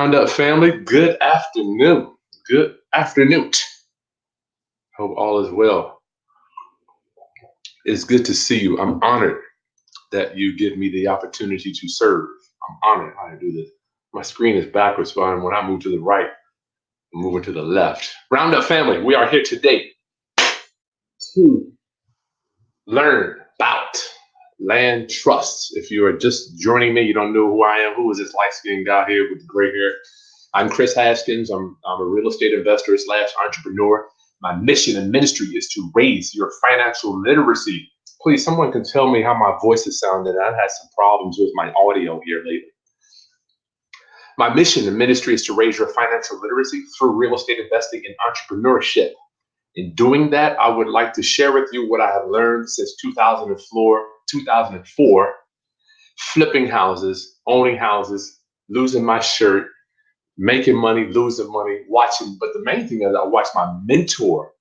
Roundup family, good afternoon. Good afternoon. Hope all is well. It's good to see you. I'm honored that you give me the opportunity to serve. I'm honored how to do this. My screen is backwards, so when I move to the right, I'm moving to the left. Roundup family, we are here today to learn about land trusts. If you are just joining me, you don't know who I am. Who is this light-skinned guy here with the gray hair? I'm Chris Haskins. I'm a real estate investor slash entrepreneur. My mission and ministry is to raise your financial literacy. Please, someone can tell me how my voice is sounding. I've had some problems with my audio here lately. My mission and ministry is to raise your financial literacy through real estate investing and entrepreneurship. In doing that, I would like to share with you what I have learned since 2004, flipping houses, owning houses, losing my shirt, making money, losing money, watching. But the main thing is I watched my mentor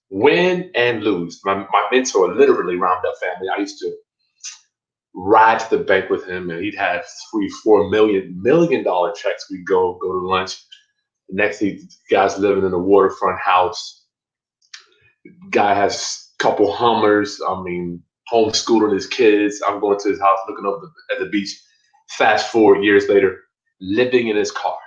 win and lose. My mentor, literally, Roundup family, I used to ride to the bank with him, and he'd have $3-4 million checks. We'd go to lunch. The next thing, the guy's living in a waterfront house. Guy has a couple Hummers. Homeschooling his kids. I'm going to his house, looking up at the beach. Fast forward years later, living in his car,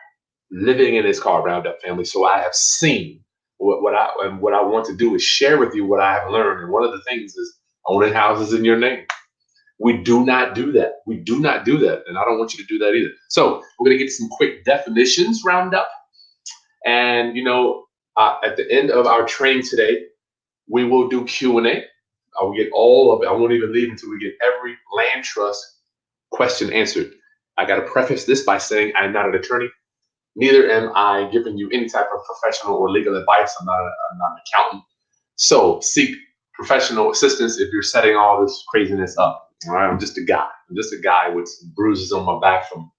Roundup family. So I have seen what I want to do is share with you what I have learned. And one of the things is owning houses in your name. We do not do that. We do not do that. And I don't want you to do that either. So we're going to get some quick definitions, Roundup. And, at the end of our training today, we will do Q&A. I will get all of it. I won't even leave until we get every land trust question answered. I got to preface this by saying I'm not an attorney. Neither am I giving you any type of professional or legal advice. I'm not an accountant. So seek professional assistance if you're setting all this craziness up. All right, I'm just a guy. I'm just a guy with some bruises on my back from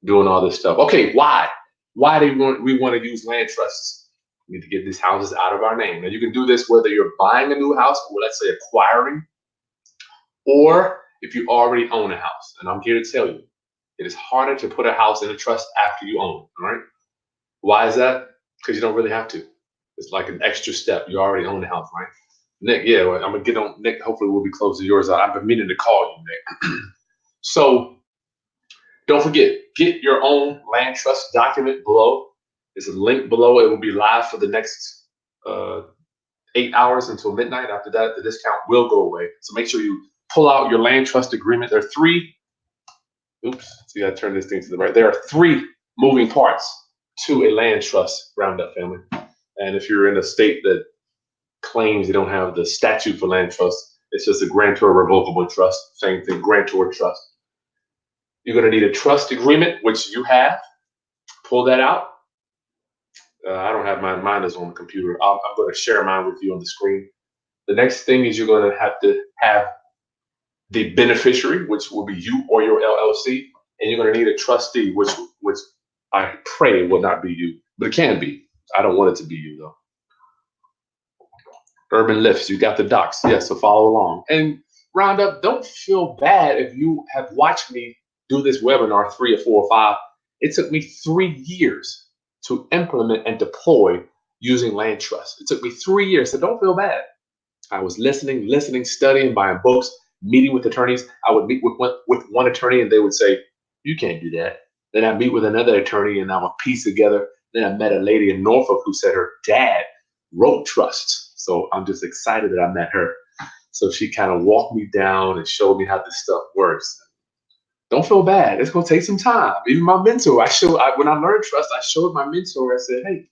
doing all this stuff. Okay, why? Why do we want to use land trusts? We need to get these houses out of our name. Now you can do this whether you're buying a new house or let's say acquiring, or if you already own a house. And I'm here to tell you, it is harder to put a house in a trust after you own it, all right? Why is that? Because you don't really have to. It's like an extra step. You already own the house, right? Nick, yeah, well, I'm going to get on. Nick, hopefully we'll be close to yours. I've been meaning to call you, Nick. So don't forget, get your own land trust document below. There's a link below. It will be live for the next 8 hours until midnight. After that, the discount will go away. So make sure you pull out your land trust agreement. There are three. Oops, so you got to turn this thing to the right. There are three moving parts to a land trust, Roundup family. And if you're in a state that claims you don't have the statute for land trust, it's just a grantor revocable trust. Same thing, grantor trust. You're going to need a trust agreement, which you have. Pull that out. I don't have mine. Mine is on the computer. I'm going to share mine with you on the screen. The next thing is you're going to have the beneficiary, which will be you or your LLC, and you're going to need a trustee, which I pray will not be you, but it can be. I don't want it to be you though. Urban Lifts, you got the docs. Yes, so follow along. And Roundup, don't feel bad if you have watched me do this webinar 3 or 4 or 5. It took me 3 years to implement and deploy using land trust. It took me 3 years, so don't feel bad. I was listening, studying, buying books, meeting with attorneys. I would meet with one attorney and they would say, you can't do that. Then I meet with another attorney and I would piece together. Then I met a lady in Norfolk who said her dad wrote trusts. So I'm just excited that I met her. So she kind of walked me down and showed me how this stuff works. Don't feel bad. It's going to take some time. Even my mentor, when I learned trust, I showed my mentor. I said, hey,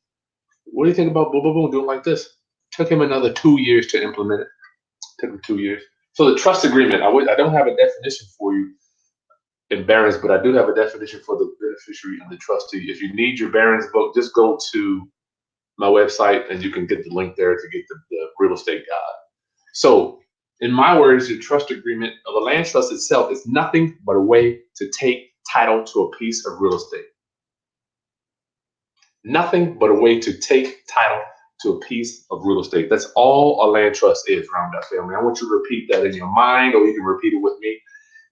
what do you think about boom, boom, boom, doing like this? Took him another 2 years to implement it. Took him 2 years. So the trust agreement, I don't have a definition for you in Barron's, but I do have a definition for the beneficiary and the trustee. If you need your Barron's book, just go to my website and you can get the link there to get the real estate guide. So in my words, the trust agreement of the land trust itself is nothing but a way to take title to a piece of real estate. Nothing but a way to take title to a piece of real estate. That's all a land trust is, Roundup family. I want you to repeat that in your mind, or you can repeat it with me.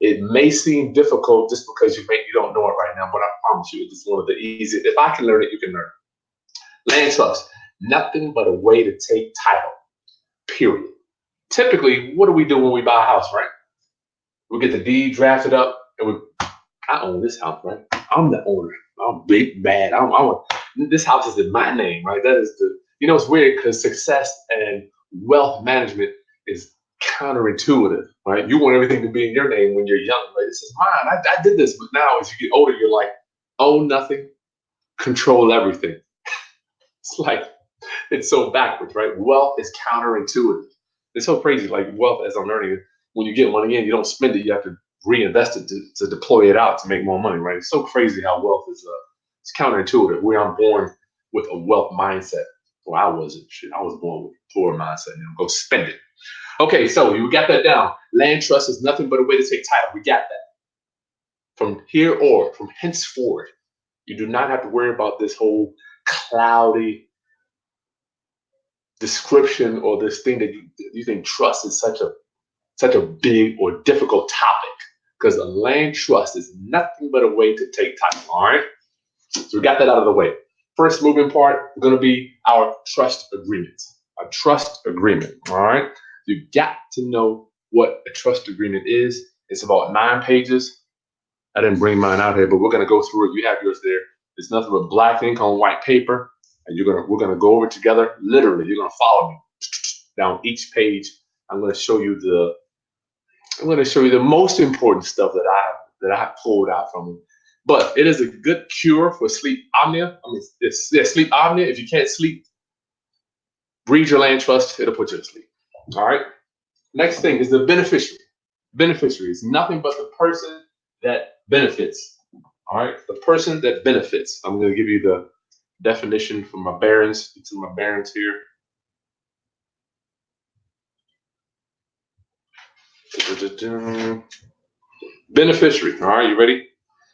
It may seem difficult just because you don't know it right now, but I promise you, it's one of the easiest. If I can learn it, you can learn it. Land trust, nothing but a way to take title, period. Typically, what do we do when we buy a house, right? We get the deed drafted up, and I own this house, right? I'm the owner. I'm big bad. This house is in my name, right? That is it's weird because success and wealth management is counterintuitive, right? You want everything to be in your name when you're young, right? This is mine. I did this, but now as you get older, you're like, own nothing, control everything. It's like it's so backwards, right? Wealth is counterintuitive. It's so crazy. Like wealth, as I'm learning, when you get money in, you don't spend it. You have to reinvest it to deploy it out to make more money, right? It's so crazy how wealth is it's counterintuitive. We aren't born with a wealth mindset. Well, I wasn't. Shit, I was born with a poor mindset. Go spend it. Okay, so you got that down. Land trust is nothing but a way to take title. We got that. From here or from henceforward, you do not have to worry about this whole cloudy description or this thing that you think trust is such a big or difficult topic, because a land trust is nothing but a way to take title. All right, so we got that out of the way. First moving part is going to be our trust agreement. A trust agreement. All right, you got to know what a trust agreement is. It's about 9 pages. I didn't bring mine out here, but we're going to go through it. You have yours there. It's nothing but black ink on white paper, and we're gonna go over it together. Literally, you're gonna follow me down each page. I'm gonna show you the most important stuff that I have pulled out from it. But it is a good cure for sleep apnea. I mean, it's sleep apnea. If you can't sleep, read your land trust. It'll put you to sleep. All right. Next thing is the beneficiary. Beneficiary is nothing but the person that benefits. All right, the person that benefits. I'm going to give you the definition from my barons. It's in my barons here. Beneficiary. All right, you ready?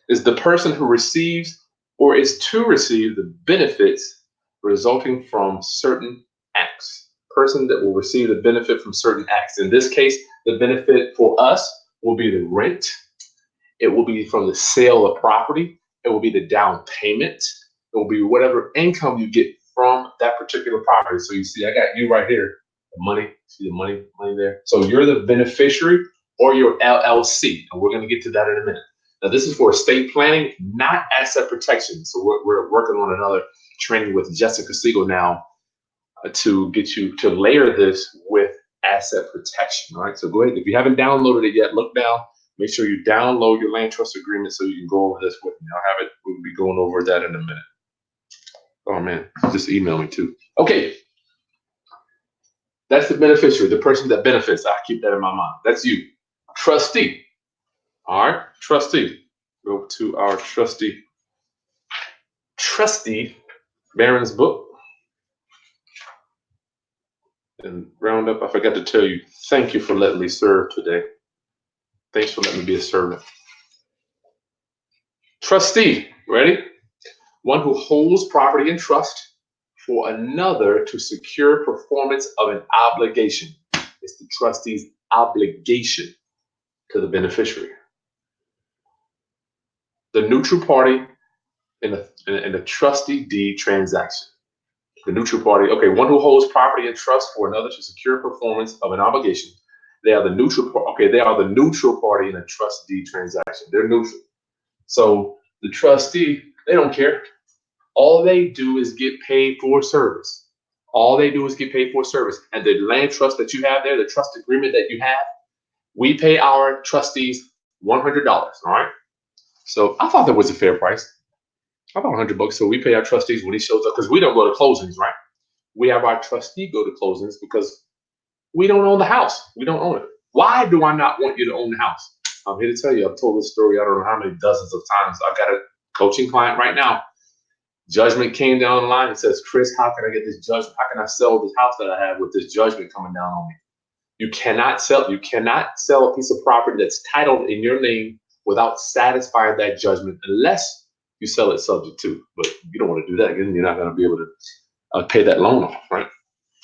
Is the person who receives or is to receive the benefits resulting from certain acts. Person that will receive the benefit from certain acts. In this case, the benefit for us will be the rent. It will be from the sale of property. It will be the down payment. It will be whatever income you get from that particular property. So you see, I got you right here, the money. See the money there? So you're the beneficiary or your LLC, and we're going to get to that in a minute. Now, this is for estate planning, not asset protection. So we're working on another training with Jessica Siegel now to get you to layer this with asset protection. All right, so go ahead. If you haven't downloaded it yet, look down. Make sure you download your land trust agreement so you can go over this with me. I'll have it. We'll be going over that in a minute. Oh man, just email me too. Okay. That's the beneficiary, the person that benefits. I keep that in my mind. That's you. Trustee. All right, trustee. Go to our trustee Barron's book. And round up, I forgot to tell you, thank you for letting me serve today. Thanks for letting me be a servant. Trustee, ready? One who holds property in trust for another to secure performance of an obligation. It's the trustee's obligation to the beneficiary. The neutral party in the trustee deed transaction. The neutral party, okay, one who holds property in trust for another to secure performance of an obligation. They are the neutral party in a trust deed transaction. They're neutral. So the trustee, they don't care. All they do is get paid for service. All they do is get paid for service. And the land trust that you have there, the trust agreement that you have, we pay our trustees $100. All right. So I thought that was a fair price. I thought $100. So we pay our trustees when he shows up, because we don't go to closings, right? We have our trustee go to closings because we don't own the house. We don't own it. Why do I not want you to own the house? I'm here to tell you. I've told this story, I don't know how many dozens of times. I've got a coaching client right now. Judgment came down the line and says, Chris, how can I get this judgment? How can I sell this house that I have with this judgment coming down on me? You cannot sell a piece of property that's titled in your name without satisfying that judgment, unless you sell it subject to. But you don't want to do that, because you're not going to be able to pay that loan off, right?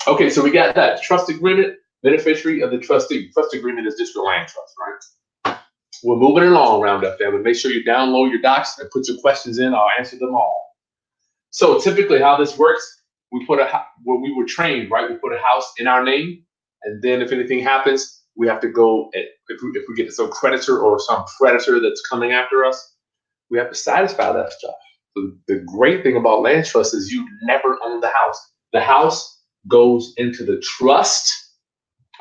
Okay, so we got that. Trust agreement, beneficiary of the trustee. Trust agreement is just your land trust, right? We're moving along, Roundup family. Make sure you download your docs and put your questions in. I'll answer them all. So typically how this works, when we were trained, right? We put a house in our name, and then if anything happens, we have to go, if we get some creditor or some predator that's coming after us, we have to satisfy that stuff. So the great thing about land trust is you never own the house. The house goes into the trust.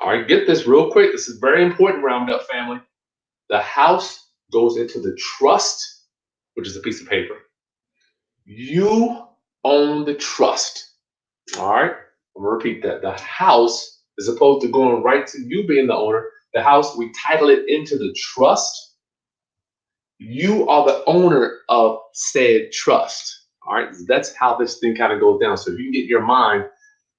All right, get this real quick. This is very important, Roundup family. The house goes into the trust, which is a piece of paper. You own the trust. All right, I'm gonna repeat that. The house, as opposed to going right to you being the owner, the house, we title it into the trust. You are the owner of said trust. All right, that's how this thing kind of goes down. So if you can get your mind,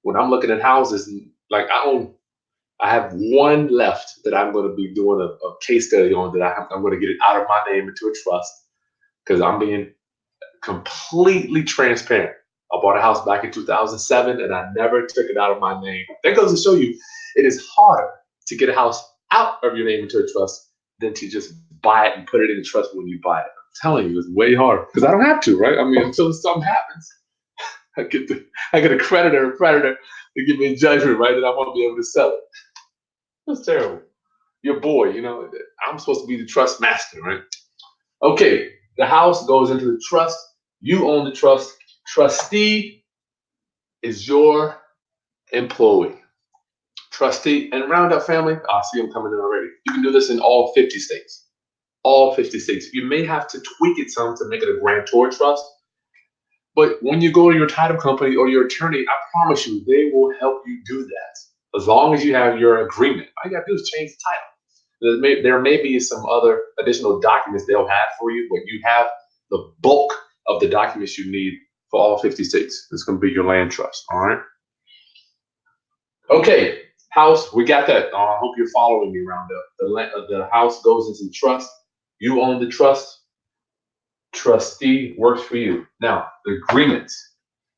when I'm looking at houses, like I have one left that I'm going to be doing a case study on that I'm going to get it out of my name into a trust because I'm being completely transparent. I bought a house back in 2007 and I never took it out of my name. That goes to show you it is harder to get a house out of your name into a trust than to just buy it and put it in a trust when you buy it. I'm telling you, it's way harder because I don't have to, right? I mean, until something happens, I get a creditor or predator to give me a judgment, right? That I won't be able to sell it. That's terrible. Your boy, I'm supposed to be the trust master, right? Okay, the house goes into the trust. You own the trust. Trustee is your employee. Trustee and Roundup family, I see them coming in already. You can do this in all 50 states. All 50 states. You may have to tweak it some to make it a grantor trust. But when you go to your title company or your attorney, I promise you, they will help you do that. As long as you have your agreement. All you got to do is change the title. There may be some other additional documents they'll have for you, but you have the bulk of the documents you need for all 50 states. It's going to be your land trust. All right. Okay. House, we got that. I hope you're following me, Roundup. The house goes into the trust. You own the trust. Trustee works for you. Now, the agreement.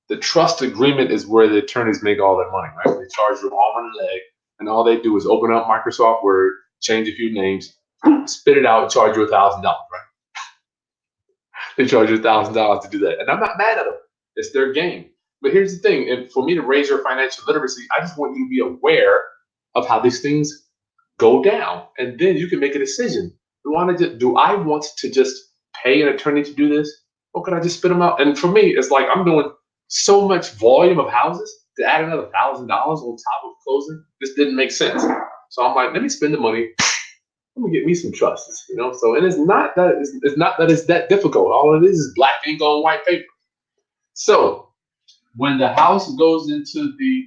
The trust agreement is where the attorneys make all their money, right? They charge you arm and a leg, and all they do is open up Microsoft Word, change a few names, spit it out, and charge you $1,000, right? They charge you $1,000 to do that. And I'm not mad at them. It's their game. But here's the thing. And for me to raise your financial literacy, I just want you to be aware of how these things go down. And then you can make a decision. Do I want to just pay an attorney to do this? Or can I just spit them out? And for me, it's like I'm doing so much volume of houses to add another $1,000 on top of closing. This didn't make sense. So I'm like, let me spend the money. Let me get me some trusts, So, and it's not that it's that difficult. All it is black ink on white paper. So, when the house goes into the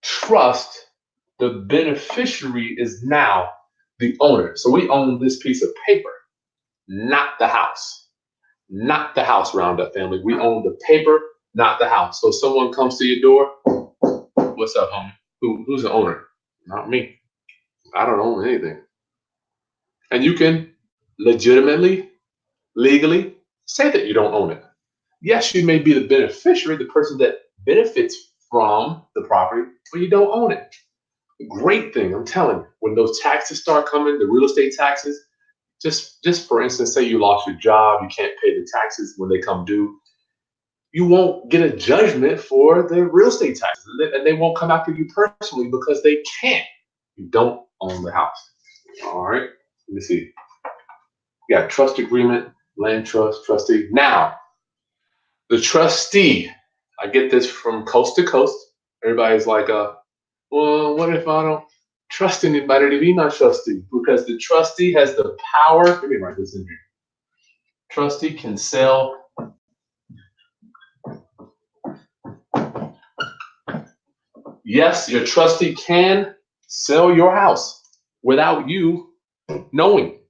trust, the beneficiary is now the owner. So we own this piece of paper, not the house. Not the house, Roundup family. We own the paper, not the house. So someone comes to your door. What's up, homie? Who's the owner? Not me. I don't own anything. And you can legitimately, legally say that you don't own it. Yes, you may be the beneficiary, the person that benefits from the property, but you don't own it. Great thing, I'm telling you. When those taxes start coming, the real estate taxes, just for instance, say you lost your job, you can't pay the taxes when they come due, you won't get a judgment for the real estate taxes, and they won't come after you personally because they can't. You don't own the house. All right, let me see. You got trust agreement, land trust, trustee. Now, the trustee, I get this from coast to coast. Everybody's like, well, what if I don't trust anybody to be my trustee? Because the trustee has the power. Let me write this in here. Trustee can sell. Yes, your trustee can sell your house without you knowing.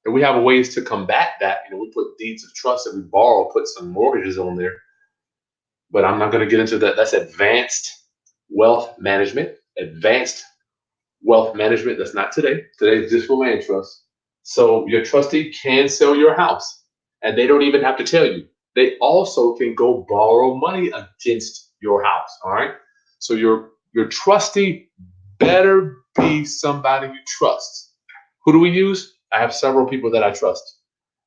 And we have ways to combat that. We put deeds of trust that we borrow, put some mortgages on there. But I'm not going to get into that. That's advanced wealth management. Advanced wealth management. That's not today. Today is just for land trust. So your trustee can sell your house, and they don't even have to tell you. They also can go borrow money against your house. All right. So your trustee better be somebody you trust. Who do we use? I have several people that I trust.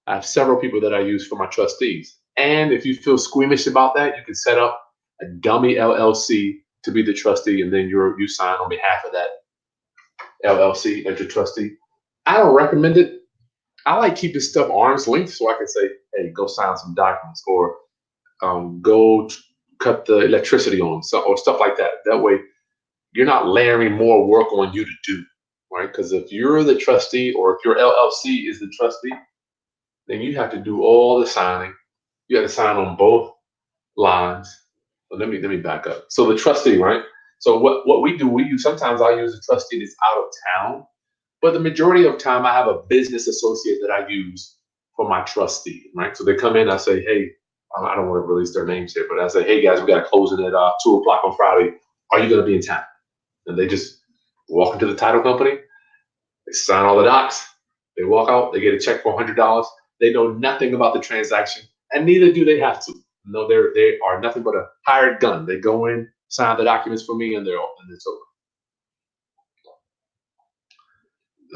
I have several people that I use for my trustees. And if you feel squeamish about that, you can set up a dummy LLC to be the trustee, and then you sign on behalf of that LLC as your trustee. I don't recommend it. I like keeping stuff arm's length so I can say, hey, go sign some documents or cut the electricity on, so, or stuff like that. That way, you're not layering more work on you to do, right? Because if you're the trustee or if your LLC is the trustee, then you have to do all the signing. You have to sign on both lines. So let me back up. So the trustee, right? So what we do, sometimes I use a trustee that's out of town, but the majority of time I have a business associate that I use for my trustee, right? So they come in, I say, hey, I don't want to release their names here, but I say, hey guys, we got to close it at 2 o'clock on Friday. Are you going to be in town? And they just walk into the title company, they sign all the docs, they walk out, they get a check for $100. They know nothing about the transaction, and neither do they have to. No, they are nothing but a hired gun. They go in, sign the documents for me, and it's over.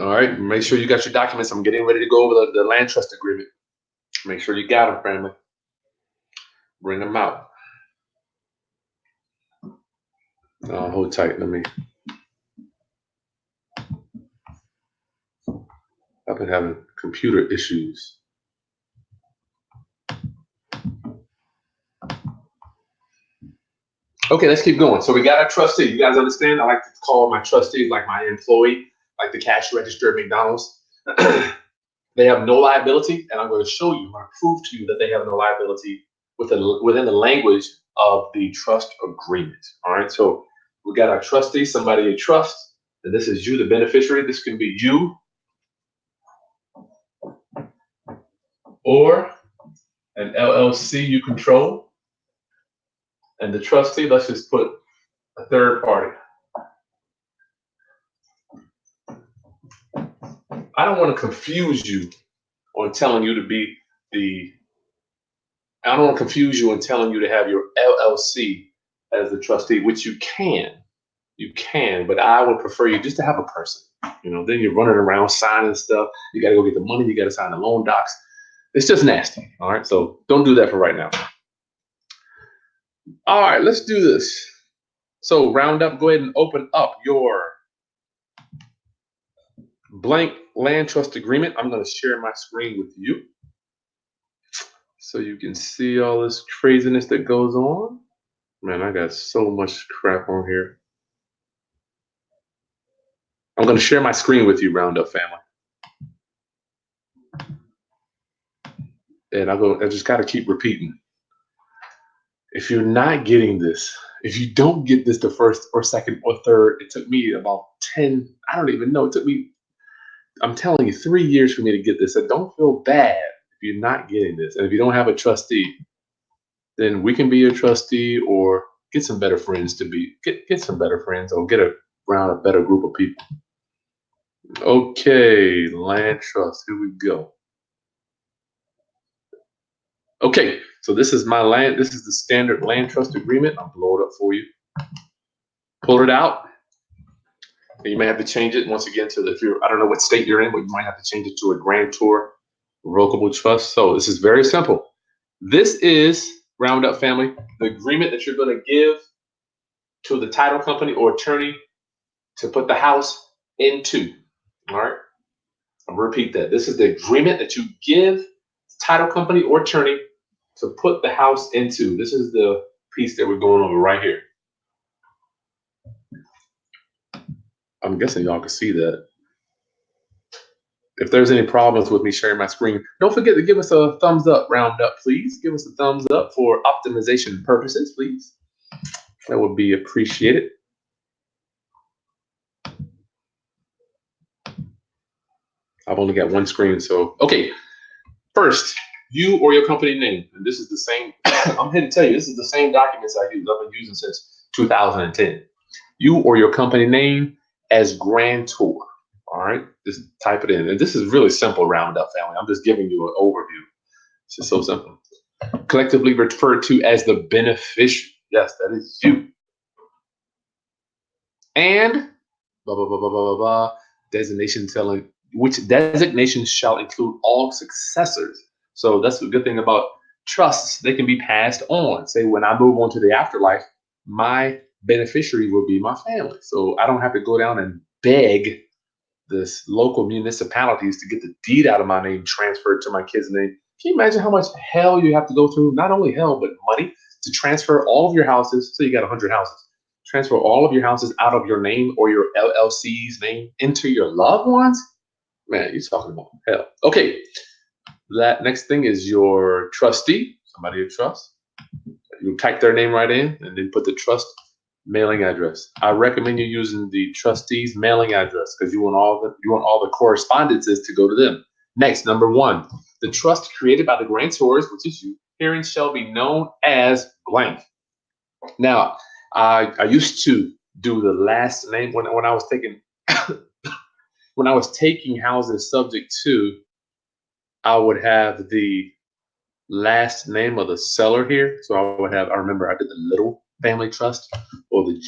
All right, make sure you got your documents. I'm getting ready to go over the land trust agreement. Make sure you got them, family. Bring them out. Hold tight. I've been having computer issues. Okay, let's keep going. So we got our trustee. You guys understand? I like to call my trustees like my employee, like the cash register at McDonald's. They have no liability, and I'm going to show you, I'm going to prove to you that they have no liability within the language of the trust agreement. All right, so we got our trustee, somebody you trust, and this is you, the beneficiary. This can be you or an LLC you control, and the trustee, let's just put a third party. I don't want to confuse you on telling you to be I don't want to confuse you on telling you to have your LLC as the trustee, which you can. You can, but I would prefer you just to have a person. Then you're running around signing stuff. You got to go get the money. You got to sign the loan docs. It's just nasty. All right. So don't do that for right now. All right. Let's do this. So Roundup, go ahead and open up your blank land trust agreement. I'm going to share my screen with you so you can see all this craziness that goes on. Man, I got so much crap on here. I'm going to share my screen with you, Roundup family. And I just got to keep repeating. If you're not getting this, if you don't get this the first or second or third, it took me about 10, I don't even know. It took me, I'm telling you, 3 years for me to get this. And don't feel bad if you're not getting this. And if you don't have a trustee, then we can be your trustee or get some better friends get some better friends or get around a better group of people. Okay, land trust, here we go. Okay, so this is the standard land trust agreement. I'll blow it up for you. Pull it out. And you may have to change it once again I don't know what state you're in, but you might have to change it to a grantor revocable trust. So this is very simple. This is, Roundup family, the agreement that you're going to give to the title company or attorney to put the house into. All right. I'll repeat that. This is the agreement that you give the title company or attorney to put the house into. This is the piece that we're going over right here. I'm guessing y'all can see that. If there's any problems with me sharing my screen, don't forget to give us a thumbs up, Roundup, please. Give us a thumbs up for optimization purposes, please. That would be appreciated. I've only got one screen, so okay. First, you or your company name, and this is the same. I'm here to tell you, this is the same documents I use. I've been using since 2010. You or your company name as grantor. All right, just type it in, and this is really simple, Roundup family. I'm just giving you an overview. It's just so simple. Collectively referred to as the beneficiary. Yes, that is you. And blah blah blah blah blah blah. Designation telling which designation shall include all successors. So that's the good thing about trusts. They can be passed on. Say when I move on to the afterlife, my beneficiary will be my family. So I don't have to go down and beg this local municipalities to get the deed out of my name transferred to my kid's name. Can you imagine how much hell you have to go through? Not only hell, but money to transfer all of your houses. So you got 100 houses. Transfer all of your houses out of your name or your LLC's name into your loved ones. Man, you're talking about hell. Okay, that next thing is your trustee, somebody you trust. You type their name right in and then put the trust mailing address. I recommend you using the trustee's mailing address because you want all the correspondences to go to them. Next, number 1, the trust created by the grantors, which is you, herein shall be known as blank. Now, I used to do the last name when I was taking when I was taking houses subject to. I would have the last name of the seller here. So I remember I did the Little Family Trust or the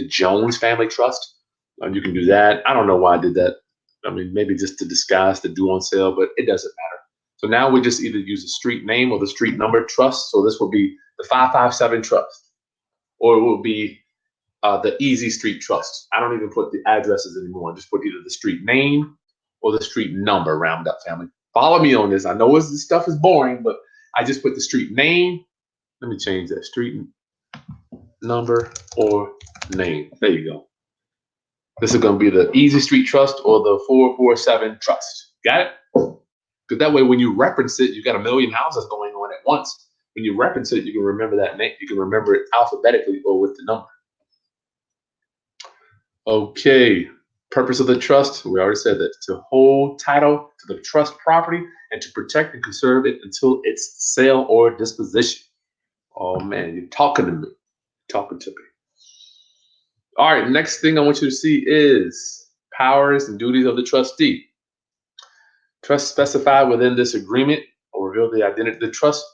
Jones Family Trust. You can do that. I don't know why I did that. I mean, maybe just to disguise the due on sale, but it doesn't matter. So now we just either use the street name or the street number trust. So this will be the 557 Trust, or it will be the Easy Street Trust. I don't even put the addresses anymore. I just put either the street name or the street number. Round up, family. Follow me on this. I know this stuff is boring, but I just put the street name. Let me change that. Street number or name. There you go. This is going to be the Easy Street Trust or the 447 Trust. Got it? Because that way, when you reference it, you got a million houses going on at once. When you reference it, you can remember that name. You can remember it alphabetically or with the number. Okay. Purpose of the trust, we already said that, to hold title to the trust property and to protect and conserve it until its sale or disposition. Oh man, you're talking to me. Talking to me. All right, next thing I want you to see is powers and duties of the trustee. Trust specified within this agreement or reveal the identity of the trust.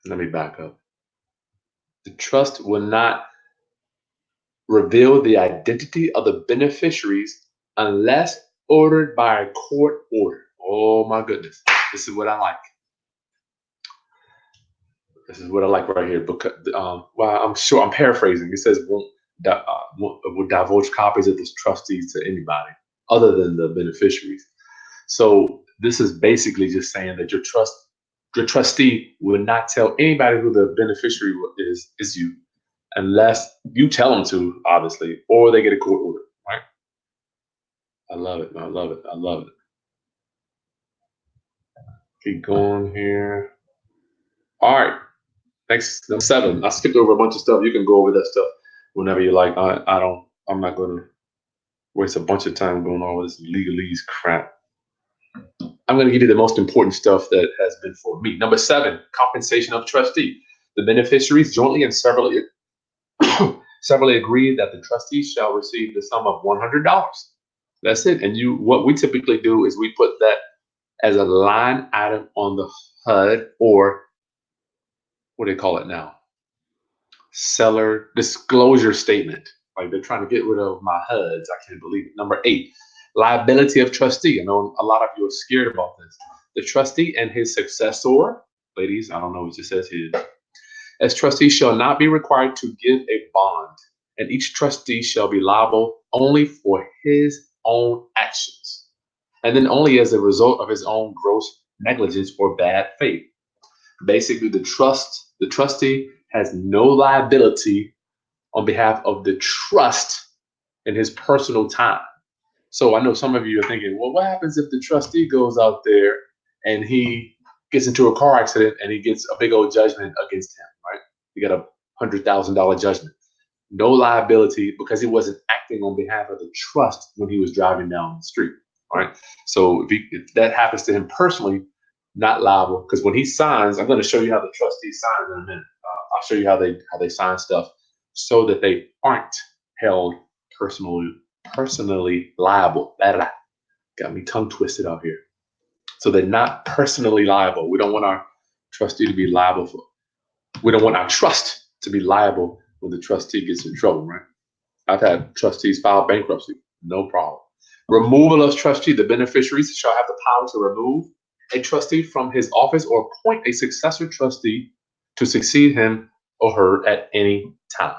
Let me back up. The trust will not reveal the identity of the beneficiaries unless ordered by a court order. Oh my goodness. This is what I like. This is what I like right here. Because, well, I'm sure I'm paraphrasing. It says won't divulge copies of this trustees to anybody other than the beneficiaries. So this is basically just saying that your trustee will not tell anybody who the beneficiary is you, unless you tell them to, obviously, or they get a court order, right? I love it. I love it. I love it. Keep going here. All right. Next, number 7. I skipped over a bunch of stuff. You can go over that stuff whenever you like. I'm not going to waste a bunch of time going on with this legalese crap. I'm going to give you the most important stuff that has been for me. Number 7, compensation of trustee. The beneficiaries jointly and severally agree that the trustee shall receive the sum of $100. That's it. And what we typically do is we put that as a line item on the HUD, or what do they call it now? Seller disclosure statement. Like they're trying to get rid of my HUDs. I can't believe it. Number 8, liability of trustee. I know a lot of you are scared about this. The trustee and his successor, ladies, I don't know what it says here, as trustee shall not be required to give a bond, and each trustee shall be liable only for his own actions, and then only as a result of his own gross negligence or bad faith. Basically, the trustee has no liability on behalf of the trust in his personal time. So I know some of you are thinking, well, what happens if the trustee goes out there and he gets into a car accident and he gets a big old judgment against him, right? He got a $100,000 judgment. No liability because he wasn't acting on behalf of the trust when he was driving down the street. All right. So if that happens to him personally, not liable, because when he signs, I'm going to show you how the trustee signs in a minute. I'll show you how they sign stuff so that they aren't held personally liable. Got me tongue twisted out here. So they're not personally liable. We don't want our trustee to be liable for. We don't want our trust to be liable when the trustee gets in trouble, right? I've had trustees file bankruptcy, no problem. Removal of trustee. The beneficiaries shall have the power to remove a trustee from his office or appoint a successor trustee to succeed him or her at any time.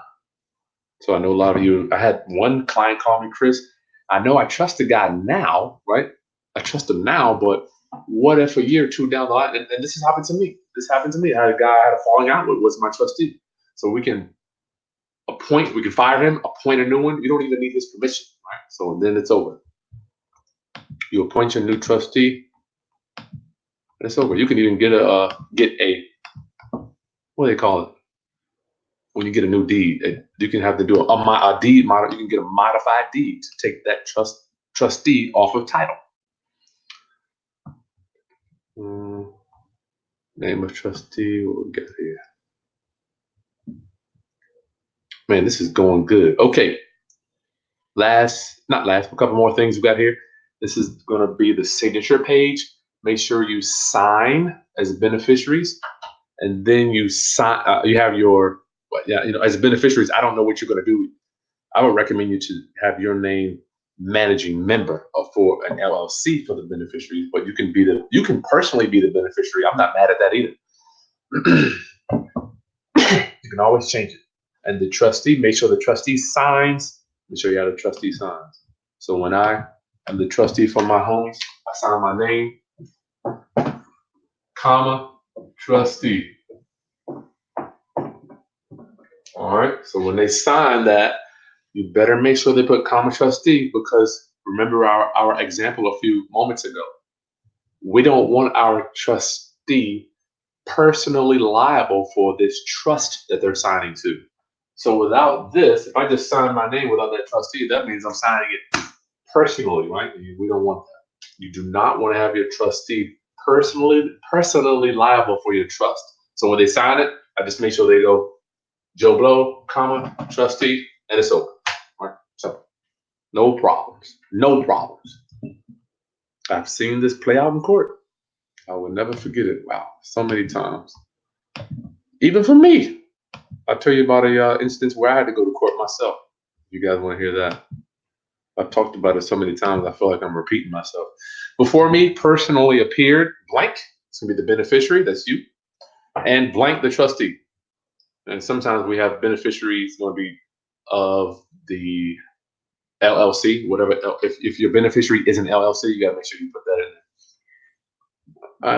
So I know a lot of you, I had one client call me, Chris, I know I trust the guy now, right? I trust him now, but what if a year or two down the line, and this has happened to me. This happened to me. I had a guy I had a falling out with, was my trustee. So we can fire him, appoint a new one. You don't even need his permission, right? So then it's over. You appoint your new trustee, and it's over. You can even get a what do they call it? When you get a new deed, you can have to do a deed model. You can get a modified deed to take that trustee off of title. Name of trustee. What we got here? Man, this is going good. Okay. A couple more things we got here. This is going to be the signature page. Make sure you sign as beneficiaries, and then you sign. You have your, as beneficiaries. I don't know what you're going to do. I would recommend you to have your name managing member for an LLC for the beneficiaries, but you can personally be the beneficiary. I'm not mad at that either. You can always change it. And the trustee, make sure the trustee signs. Let me show you how the trustee signs. So when I am the trustee for my homes, I sign my name, comma, trustee. All right. So when they sign that, you better make sure they put comma trustee, because remember our example a few moments ago. We don't want our trustee personally liable for this trust that they're signing to. So without this, if I just sign my name without that trustee, that means I'm signing it personally, right? We don't want that. You do not want to have your trustee personally liable for your trust. So when they sign it, I just make sure they go Joe Blow, comma, trustee, and it's over. Right? So no problems. No problems. I've seen this play out in court. I will never forget it. Wow, so many times. Even for me. I'll tell you about a instance where I had to go to court myself. You guys want to hear that? I've talked about it so many times, I feel like I'm repeating myself. Before me personally appeared blank. It's going to be the beneficiary, that's you, and blank the trustee. And sometimes we have beneficiaries going to be of the LLC, whatever. If your beneficiary is an LLC, you got to make sure you put that in there.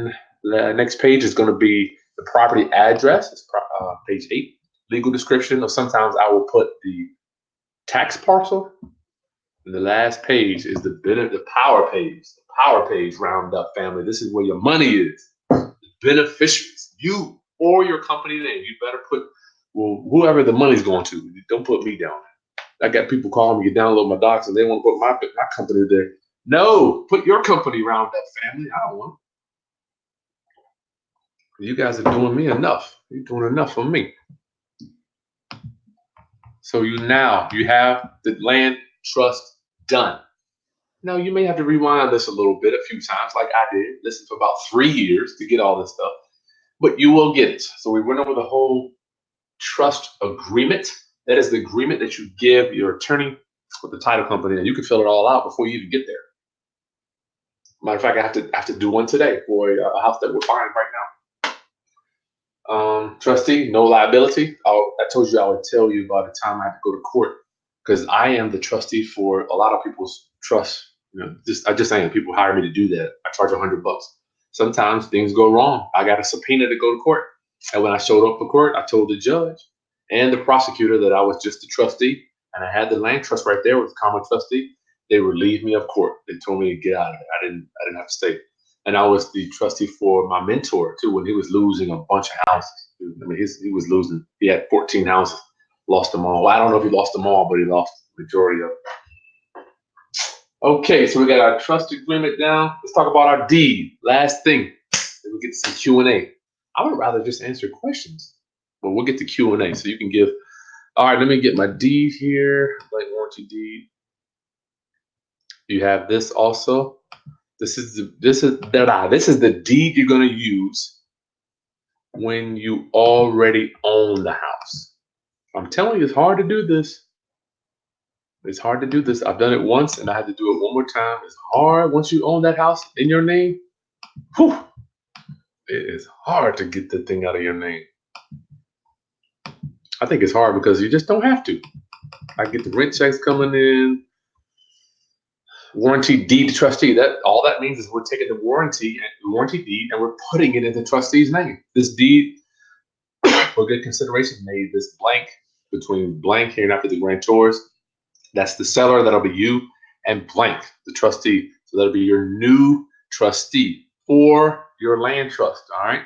And the next page is going to be the property address. It's page 8. Legal description. Or sometimes I will put the tax parcel. And the last page is the power page. The power page roundup, family. This is where your money is. The beneficiaries, you or your company name. You better put whoever the money's going to. Don't put me down there. I got people calling me to download my docs and they want to put my company there. No, put your company roundup, family. I don't want it. You guys are doing me enough. You're doing enough for me. So you have the land trust done. Now you may have to rewind this a little bit, a few times, like I did. Listen for about 3 years to get all this stuff, but you will get it. So we went over the whole trust agreement. That is the agreement that you give your attorney with the title company, and you can fill it all out before you even get there. Matter of fact, I have to do one today for a house that we're buying right now. Trustee, no liability. I told you I would tell you about the time I had to go to court, because I am the trustee for a lot of people's trust. I just am. People hire me to do that. I charge $100. Sometimes things go wrong. I got a subpoena to go to court, and when I showed up for court, I told the judge and the prosecutor that I was just the trustee, and I had the land trust right there with the common trustee. They relieved me of court. They told me to get out of it. I didn't have to stay. And I was the trustee for my mentor too when he was losing a bunch of houses. I mean, he was losing. He had 14 houses, lost them all. Well, I don't know if he lost them all, but he lost the majority of them. Okay, so we got our trust agreement down. Let's talk about our deed. Last thing, then we get to some Q&A. I would rather just answer questions, but we'll get to Q&A so you can give. All right, let me get my deed here. Like warranty deed. You have this also. This is the deed you're going to use when you already own the house. I'm telling you, it's hard to do this, It's hard to do this. I've done it once and I had to do it one more time. It's hard once you own that house in your name. Whew, it is hard to get the thing out of your name. I think it's hard because you just don't have to. I get the rent checks coming in, warranty deed to trustee. That all that means is we're taking the warranty deed and we're putting it in the trustee's name. This deed, for good consideration, made this blank between blank here and after the grantors. That's the seller. That'll be you, and blank the trustee. So that'll be your new trustee for your land trust. All right,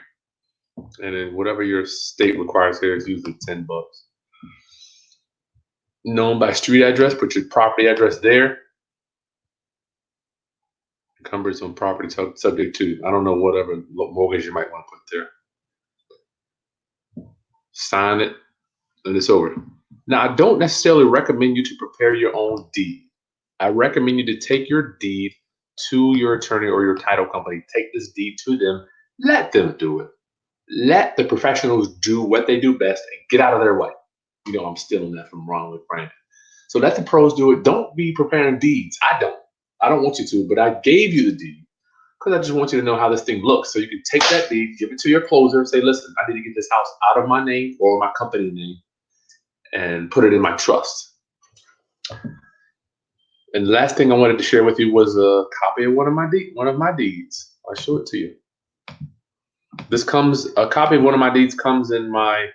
and then whatever your state requires here is usually $10. Known by street address. Put your property address there. Encumbrance on property subject to, I don't know, whatever mortgage you might want to put there. Sign it, and it's over. Now, I don't necessarily recommend you to prepare your own deed. I recommend you to take your deed to your attorney or your title company. Take this deed to them. Let them do it. Let the professionals do what they do best and get out of their way. You know, I'm stealing that from Ron with Brandon. So let the pros do it. Don't be preparing deeds. I don't want you to, but I gave you the deed because I just want you to know how this thing looks. So you can take that deed, give it to your closer, say, listen, I need to get this house out of my name or my company name and put it in my trust. And the last thing I wanted to share with you was a copy of one of my deeds. I'll show it to you. A copy of one of my deeds comes in my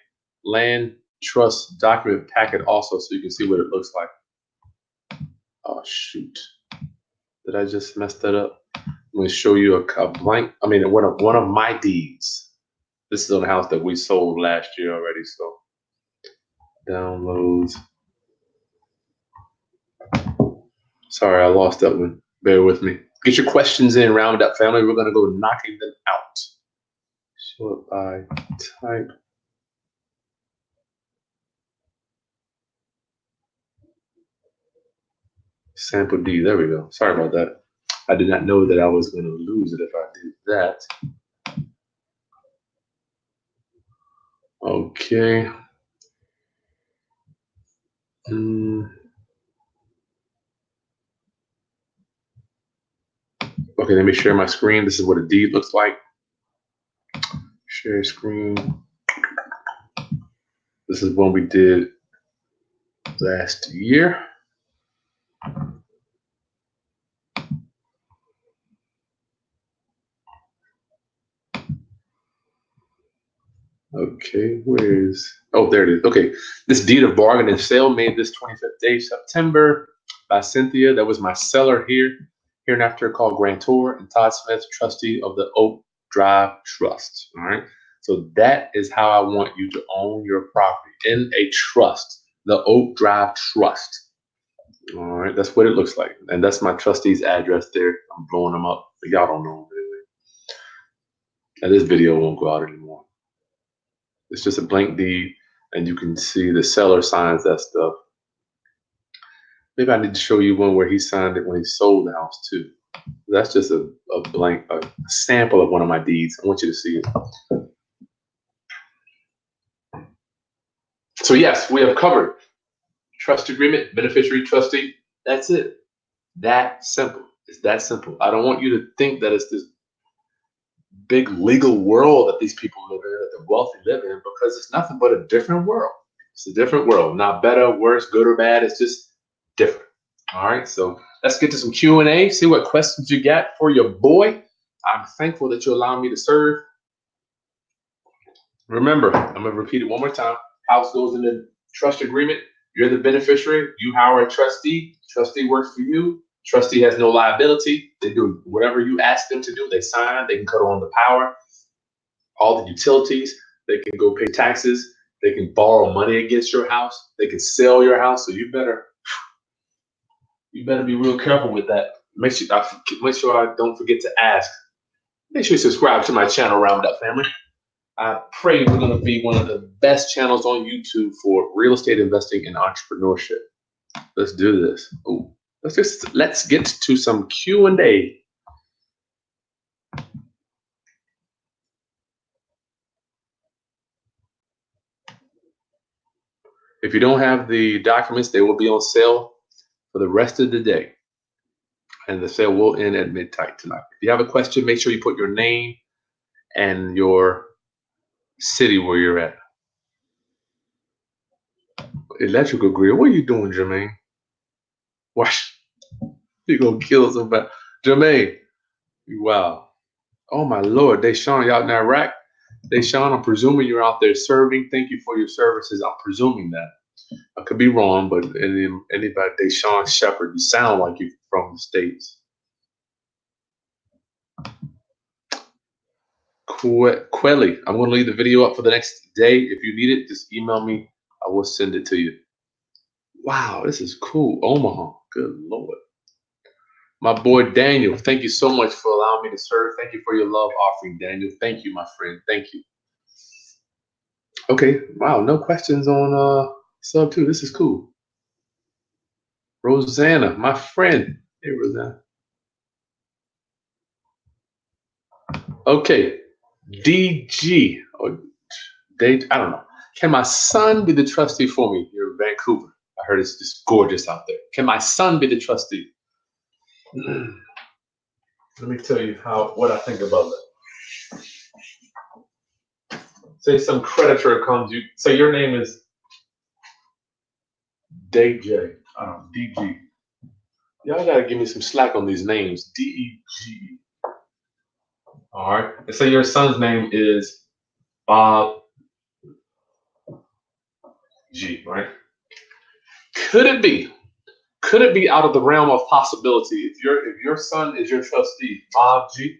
land trust document packet also, so you can see what it looks like. Oh, shoot. Did I just mess that up? I'm going to show you one of my deeds. This is on a house that we sold last year already, so downloads. Sorry, I lost that one. Bear with me. Get your questions in, Roundup family. We're going to go knocking them out. Show it by type. Sample D. There we go. Sorry about that. I did not know that I was going to lose it if I did that. Okay. Okay, let me share my screen. This is what a deed looks like. Share screen. This is one we did last year. Okay, there it is. Okay, this deed of bargain and sale made this 25th day September by Cynthia. That was my seller here. Hereinafter called grantor, and Todd Smith, trustee of the Oak Drive Trust. All right, so that is how I want you to own your property in a trust, the Oak Drive Trust. All right, that's what it looks like, and that's my trustee's address there. I'm blowing them up, but y'all don't know anyway. And this video won't go out anymore. It's just a blank deed, and you can see the seller signs that stuff. Maybe I need to show you one where he signed it when he sold the house too. That's just a blank, a sample of one of my deeds. I want you to see it. So yes, we have covered trust agreement, beneficiary trustee. That's it. That simple. It's that simple. I don't want you to think that it's this big legal world that these people live in, that the wealthy live in, because it's nothing but a different world. It's a different world. Not better, worse, good or bad. It's just different. All right. So let's get to some Q&A. See what questions you got for your boy. I'm thankful that you allow me to serve. Remember, I'm going to repeat it one more time. House goes in the trust agreement. You're the beneficiary. You hire a trustee. Trustee works for you. Trustee has no liability. They do whatever you ask them to do. They sign. They can cut on the power, all the utilities. They can go pay taxes. They can borrow money against your house. They can sell your house. So you better be real careful with that. Make sure I don't forget to ask. Make sure you subscribe to my channel, Roundup family. I pray we're going to be one of the best channels on YouTube for real estate investing and entrepreneurship. Let's do this. Ooh, let's get to some Q&A. If you don't have the documents, they will be on sale for the rest of the day. And the sale will end at midnight tonight. If you have a question, make sure you put your name and your city where you're at. Electrical grid. What are you doing, Jermaine? Watch. You're going to kill somebody. Jermaine. Wow. Oh, my Lord. Deshaun, you out in Iraq? Deshaun, I'm presuming you're out there serving. Thank you for your services. I'm presuming that. I could be wrong, but anybody, Deshaun Shepard, you sound like you're from the States. Quelly, I'm going to leave the video up for the next day. If you need it, just email me. I will send it to you. Wow, this is cool. Omaha. Good Lord. My boy Daniel, thank you so much for allowing me to serve. Thank you for your love offering, Daniel. Thank you, my friend. Thank you. Okay. Wow, no questions on sub 2. This is cool. Rosanna, my friend. Hey, Rosanna. Okay. DG. Or Date, I don't know. Can my son be the trustee for me here in Vancouver? I heard it's just gorgeous out there. Can my son be the trustee? Let me tell you what I think about that. Say some creditor comes, you say your name is DJ. I don't know, DG. Y'all gotta give me some slack on these names. DEG. All right. And say your son's name is Bob G, right? Could it be out of the realm of possibility if your son is your trustee, Bob G,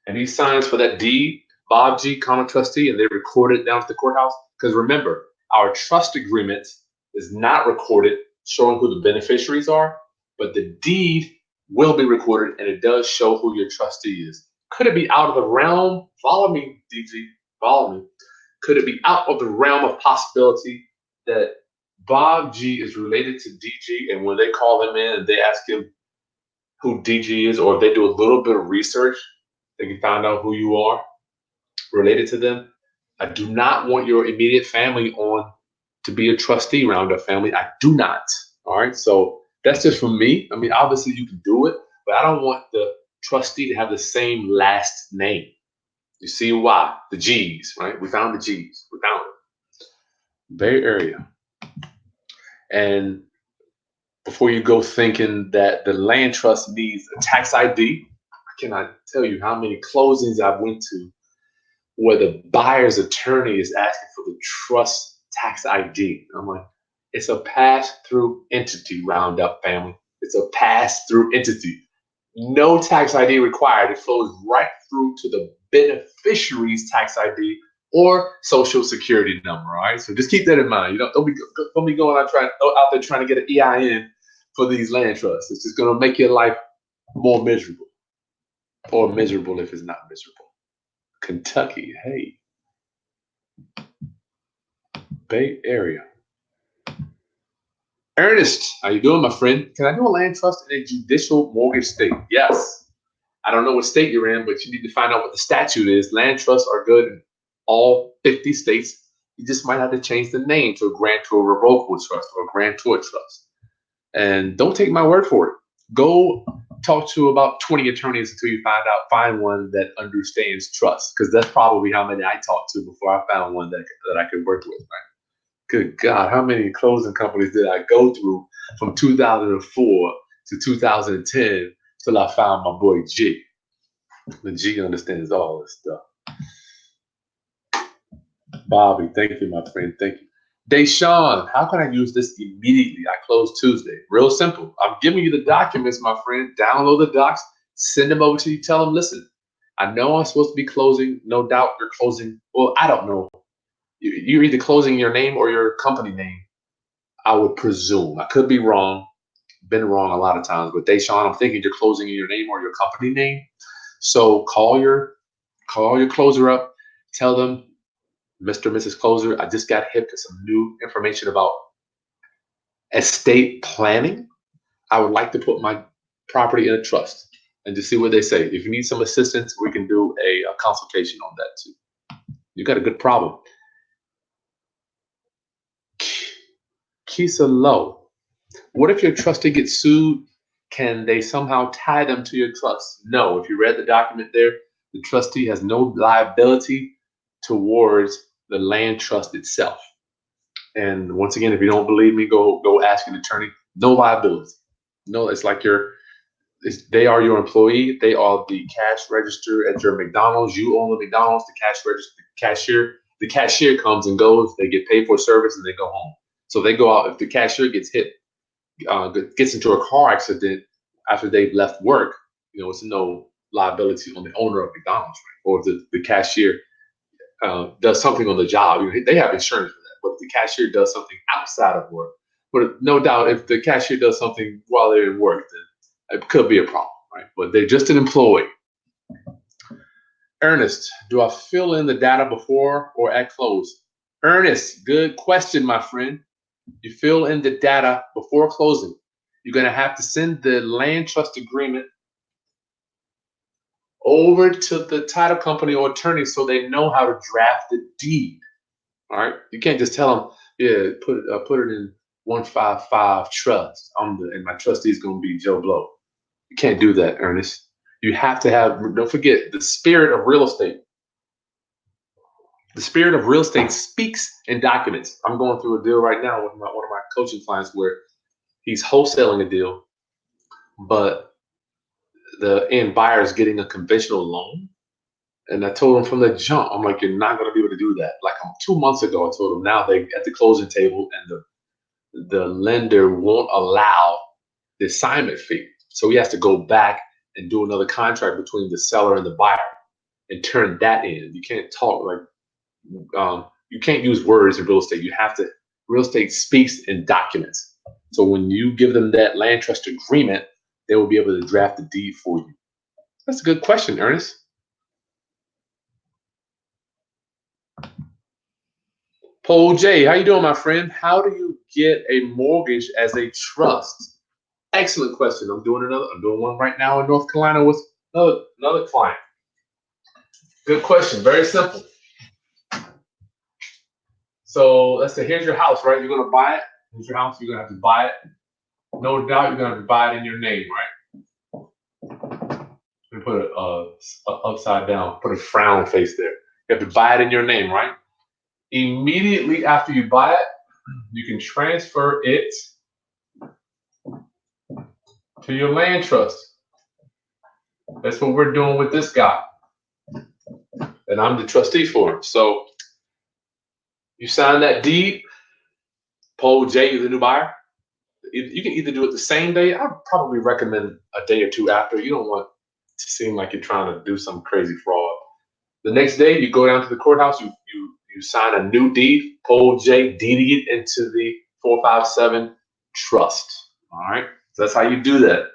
and he signs for that deed, Bob G, common trustee, and they record it down at the courthouse? Because remember, our trust agreement is not recorded showing who the beneficiaries are, but the deed will be recorded and it does show who your trustee is. Could it be out of the realm? Follow me, DG, follow me. Could it be out of the realm of possibility that Bob G is related to DG, and when they call him in and they ask him who DG is, or if they do a little bit of research, they can find out who you are related to them? I do not want your immediate family on to be a trustee around their family. I do not. All right. So that's just for me. I mean, obviously you can do it, but I don't want the trustee to have the same last name. You see why? The G's, right? We found the G's. We found it. Bay Area. And before you go thinking that the land trust needs a tax ID, I cannot tell you how many closings I went to where the buyer's attorney is asking for the trust tax ID. I'm like, it's a pass-through entity, Roundup family. It's a pass-through entity. No tax ID required. It flows right through to the beneficiary's tax ID or social security number. All right. So just keep that in mind. You know, don't be going out there trying to get an EIN for these land trusts. It's just going to make your life more miserable, or miserable if it's not miserable. Kentucky, hey, Bay Area. Ernest, how you doing, my friend? Can I do a land trust in a judicial mortgage state? Yes. I don't know what state you're in, but you need to find out what the statute is. Land trusts are good in all 50 states. You just might have to change the name to a grantor revocable trust or a grantor trust. And don't take my word for it. Go talk to about 20 attorneys until you find one that understands trust, because that's probably how many I talked to before I found one that I could work with, right? Good God, how many closing companies did I go through from 2004 to 2010 till I found my boy G? The G understands all this stuff. Bobby, thank you, my friend. Thank you. Deshaun, how can I use this immediately? I close Tuesday. Real simple. I'm giving you the documents, my friend. Download the docs, send them over to you. Tell them, listen, I know I'm supposed to be closing. No doubt you're closing. Well, I don't know. You're either closing your name or your company name, I would presume. I could be wrong. Been wrong a lot of times. But Deshaun, I'm thinking you're closing in your name or your company name. So call your closer up. Tell them, Mr. and Mrs. Closer, I just got hip to some new information about estate planning. I would like to put my property in a trust, and to see what they say. If you need some assistance, we can do a consultation on that too. You got a good problem. Kisa Low. What if your trustee gets sued? Can they somehow tie them to your trust? No. If you read the document there, the trustee has no liability towards the land trust itself. And once again, if you don't believe me, go ask an attorney. No liability. No, it's like they are your employee. They are the cash register at your McDonald's. You own the McDonald's. The cash register, the cashier comes and goes. They get paid for service and they go home. So they go out. If the cashier gets into a car accident after they've left work, it's no liability on the owner of McDonald's, right? Or if the cashier does something on the job. They have insurance for that. But if the cashier does something outside of work, but no doubt if the cashier does something while they're in work, then it could be a problem, right? But they're just an employee. Ernest, do I fill in the data before or at close? Ernest, good question, my friend. You fill in the data before closing. You're going to have to send the land trust agreement over to the title company or attorney so they know how to draft the deed. All right, you can't just tell them, yeah, put it in 155 trust. And my trustee is going to be Joe Blow. You can't do that, Ernest. You have to have. Don't forget the spirit of real estate. The spirit of real estate speaks in documents. I'm going through a deal right now with one of my coaching clients where he's wholesaling a deal, but the end buyer is getting a conventional loan. And I told him from the jump, I'm like, you're not going to be able to do that. Like 2 months ago, I told him now they at the closing table and the lender won't allow the assignment fee. So he has to go back and do another contract between the seller and the buyer and turn that in. You can't talk you can't use words in real estate. Real estate speaks in documents. So when you give them that land trust agreement, they will be able to draft the deed for you. That's a good question, Ernest. Paul J, how you doing, my friend? How do you get a mortgage as a trust? Excellent question. I'm doing one right now in North Carolina with another client. Good question. Very simple. So let's say here's your house, right? You're gonna buy it. Here's your house. You're gonna have to buy it. No doubt, you're gonna have to buy it in your name, right? And put it upside down. Put a frown face there. You have to buy it in your name, right? Immediately after you buy it, you can transfer it to your land trust. That's what we're doing with this guy. And I'm the trustee for him. So you sign that deed. Paul J, you're the new buyer. You can either do it the same day. I'd probably recommend a day or two after. You don't want to seem like you're trying to do some crazy fraud. The next day, you go down to the courthouse. You sign a new deed. Paul J, deeding it into the 457 trust. All right. So that's how you do that.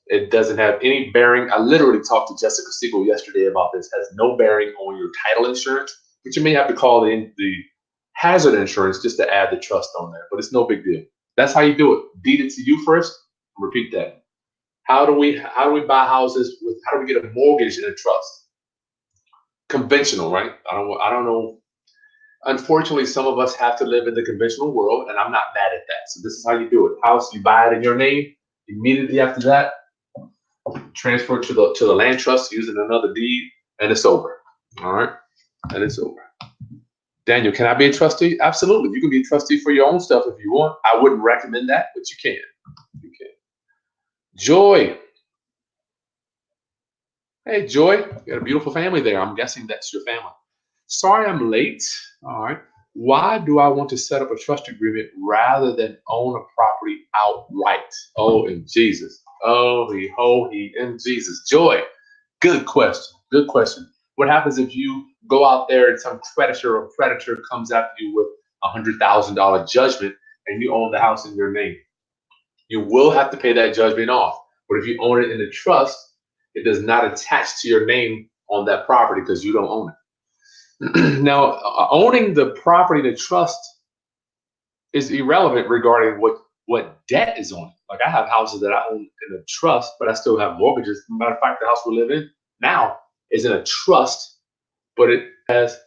It doesn't have any bearing. I literally talked to Jessica Siegel yesterday about this. It has no bearing on your title insurance, but you may have to call the hazard insurance just to add the trust on there. But it's no big deal. That's how you do it. Deed it to you first. Repeat that. How do we buy houses how do we get a mortgage in a trust? Conventional, right? I don't know. Unfortunately, some of us have to live in the conventional world, and I'm not mad at that. So this is how you do it. House, you buy it in your name. Immediately after that, transfer to the land trust using another deed, and it's over. All right, and it's over. Daniel, can I be a trustee? Absolutely. You can be a trustee for your own stuff if you want. I wouldn't recommend that, but you can. You can. Joy. Hey, Joy. You got a beautiful family there. I'm guessing that's your family. Sorry I'm late. All right. Why do I want to set up a trust agreement rather than own a property outright? Oh, in Jesus. Oh, he in Jesus. Joy. Good question. Good question. What happens if you go out there and some creditor or predator comes after you with $100,000 judgment and you own the house in your name? You will have to pay that judgment off. But if you own it in a trust, it does not attach to your name on that property because you don't own it. Now, owning the property in a trust is irrelevant regarding what debt is on it. Like I have houses that I own in a trust, but I still have mortgages. Matter of fact, the house we live in now is in a trust, but it has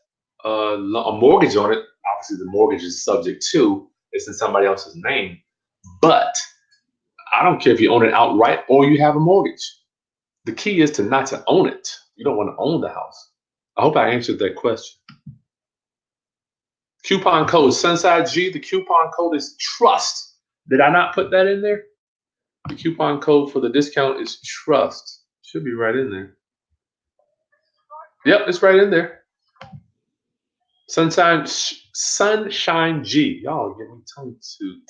a mortgage on it. Obviously, the mortgage is subject to it's in somebody else's name, But I don't care if you own it outright or you have a mortgage. The key is to not to own it. You don't want to own the house. I hope I answered that question. Coupon code Sunside G. The coupon code is trust. Did I not put that in there? The coupon code for the discount is trust. Should be right in there. Yep, it's right in there. Sunshine G. Y'all get me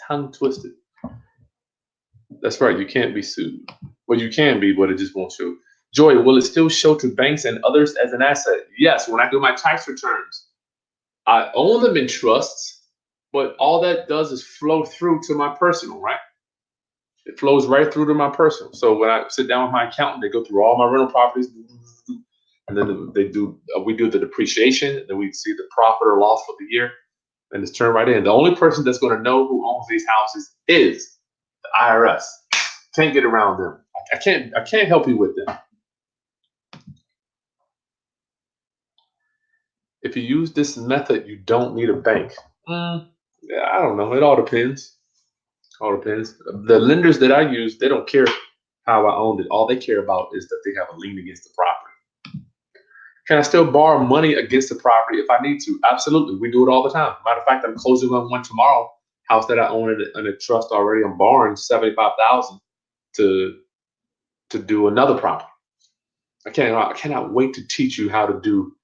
tongue twisted. That's right. You can't be sued. Well, you can be, but it just won't show. Joy, will it still show to banks and others as an asset? Yes. When I do my tax returns, I own them in trusts, but all that does is flow through to my personal, right? It flows right through to my personal. So when I sit down with my accountant, they go through all my rental properties, and then we do the depreciation, and then we see the profit or loss for the year, and it's turned right in. The only person that's going to know who owns these houses is the IRS. Can't get around them. I can't help you with them. If you use this method, you don't need a bank. Yeah, I don't know. It all depends. All depends. The lenders that I use, they don't care how I owned it. All they care about is that they have a lien against the property. Can I still borrow money against the property if I need to? Absolutely. We do it all the time. Matter of fact, I'm closing on one tomorrow. House that I own in a trust already. I'm borrowing $75,000 to do another property. I cannot wait to teach you how to do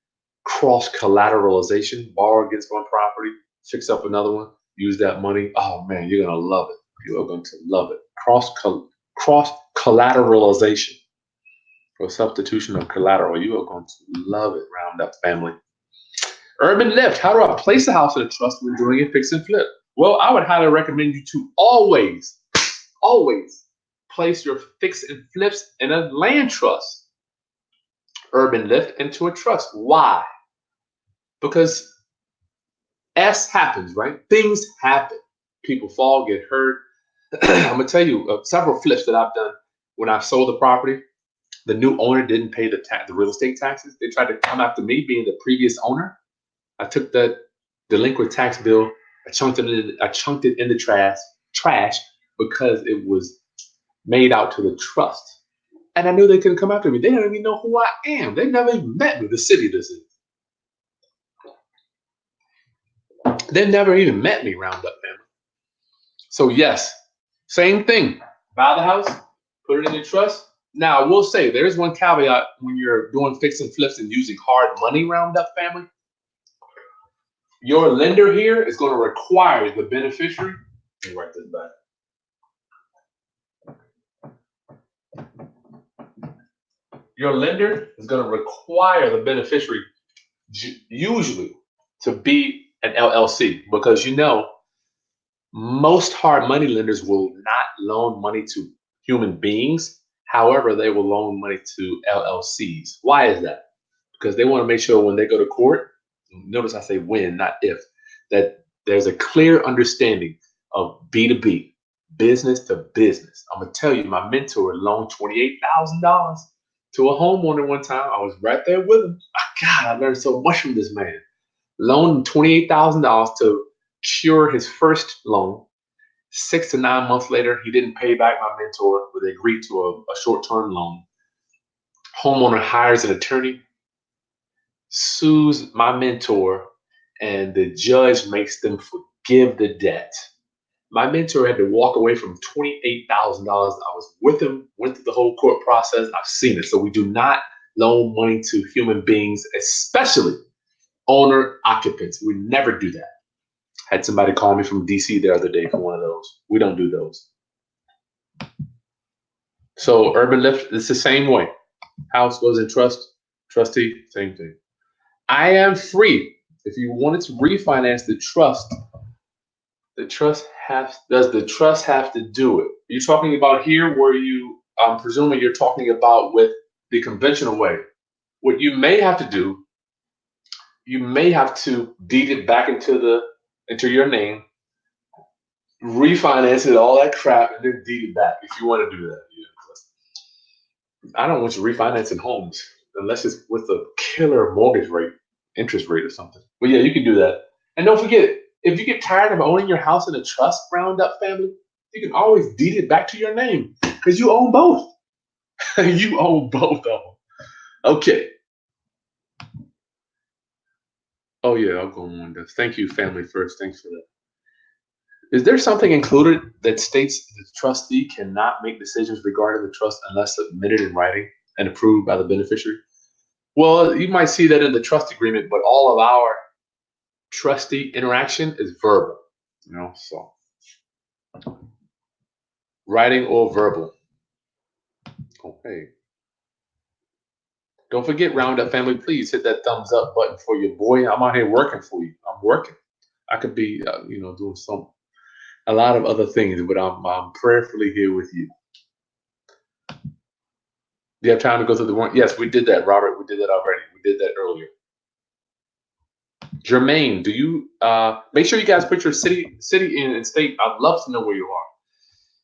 cross collateralization, borrow against one property, fix up another one, use that money. Oh man, you're gonna love it. You are going to love it. Cross collateralization or substitution of collateral. You are going to love it, Roundup family. Urban Lift. How do I place a house in a trust when doing a fix and flip? Well, I would highly recommend you to always place your fix and flips in a land trust. Urban Lift into a trust. Why? Because S happens, right? Things happen. People fall, get hurt. I'm gonna tell you several flips that I've done when I've sold the property. The new owner didn't pay the real estate taxes. They tried to come after me, being the previous owner. I took that delinquent tax bill. I chunked it in the trash because it was made out to the trust, and I knew they couldn't come after me. They don't even know who I am. They never even met me. The city this is. They've never even met me, Roundup family. So yes, same thing. Buy the house, put it in your trust. Now I will say there is one caveat when you're doing fix and flips and using hard money, Roundup family. Your lender here is going to require the beneficiary. Let me write this back. Your lender is going to require the beneficiary usually to be an LLC, because most hard money lenders will not loan money to human beings. However, they will loan money to LLCs. Why is that? Because they want to make sure when they go to court, notice I say when, not if, that there's a clear understanding of B2B, business to business. I'm going to tell you, my mentor loaned $28,000 to a homeowner one time. I was right there with him. God, I learned so much from this man. Loaned $28,000 to cure his first loan. 6 to 9 months later, he didn't pay back my mentor, but they agreed to a short-term loan. Homeowner hires an attorney, sues my mentor, and the judge makes them forgive the debt. My mentor had to walk away from $28,000. I was with him, went through the whole court process. I've seen it. So we do not loan money to human beings, especially owner occupants. We never do that. Had somebody call me from DC the other day for one of those. We don't do those. So Urban Lift, it's the same way. House goes in trust, trustee, same thing. I am free. If you wanted to refinance the trust, does the trust have to do it? You're talking about here where I'm presuming you're talking about with the conventional way. What you may have to do, you may have to deed it back into your name, refinance it, all that crap, and then deed it back if you want to do that. I don't want you refinancing homes unless it's with a killer mortgage rate, interest rate or something. But yeah, you can do that. And don't forget, if you get tired of owning your house in a trust, Roundup family, You can always deed it back to your name because you own both. You own both of them. Okay. Oh yeah, I'll go on this. Thank you, family first. Thanks for that. Is there something included that states the trustee cannot make decisions regarding the trust unless submitted in writing and approved by the beneficiary? Well, you might see that in the trust agreement, but all of our trustee interaction is verbal. So writing or verbal. Okay. Don't forget, Roundup family, please hit that thumbs up button for your boy. I'm out here working for you. I'm working. I could be, doing a lot of other things, but I'm prayerfully here with you. Do you have time to go through the one? Yes, we did that, Robert. We did that already. We did that earlier. Jermaine, do you make sure you guys put your city in and state? I'd love to know where you are.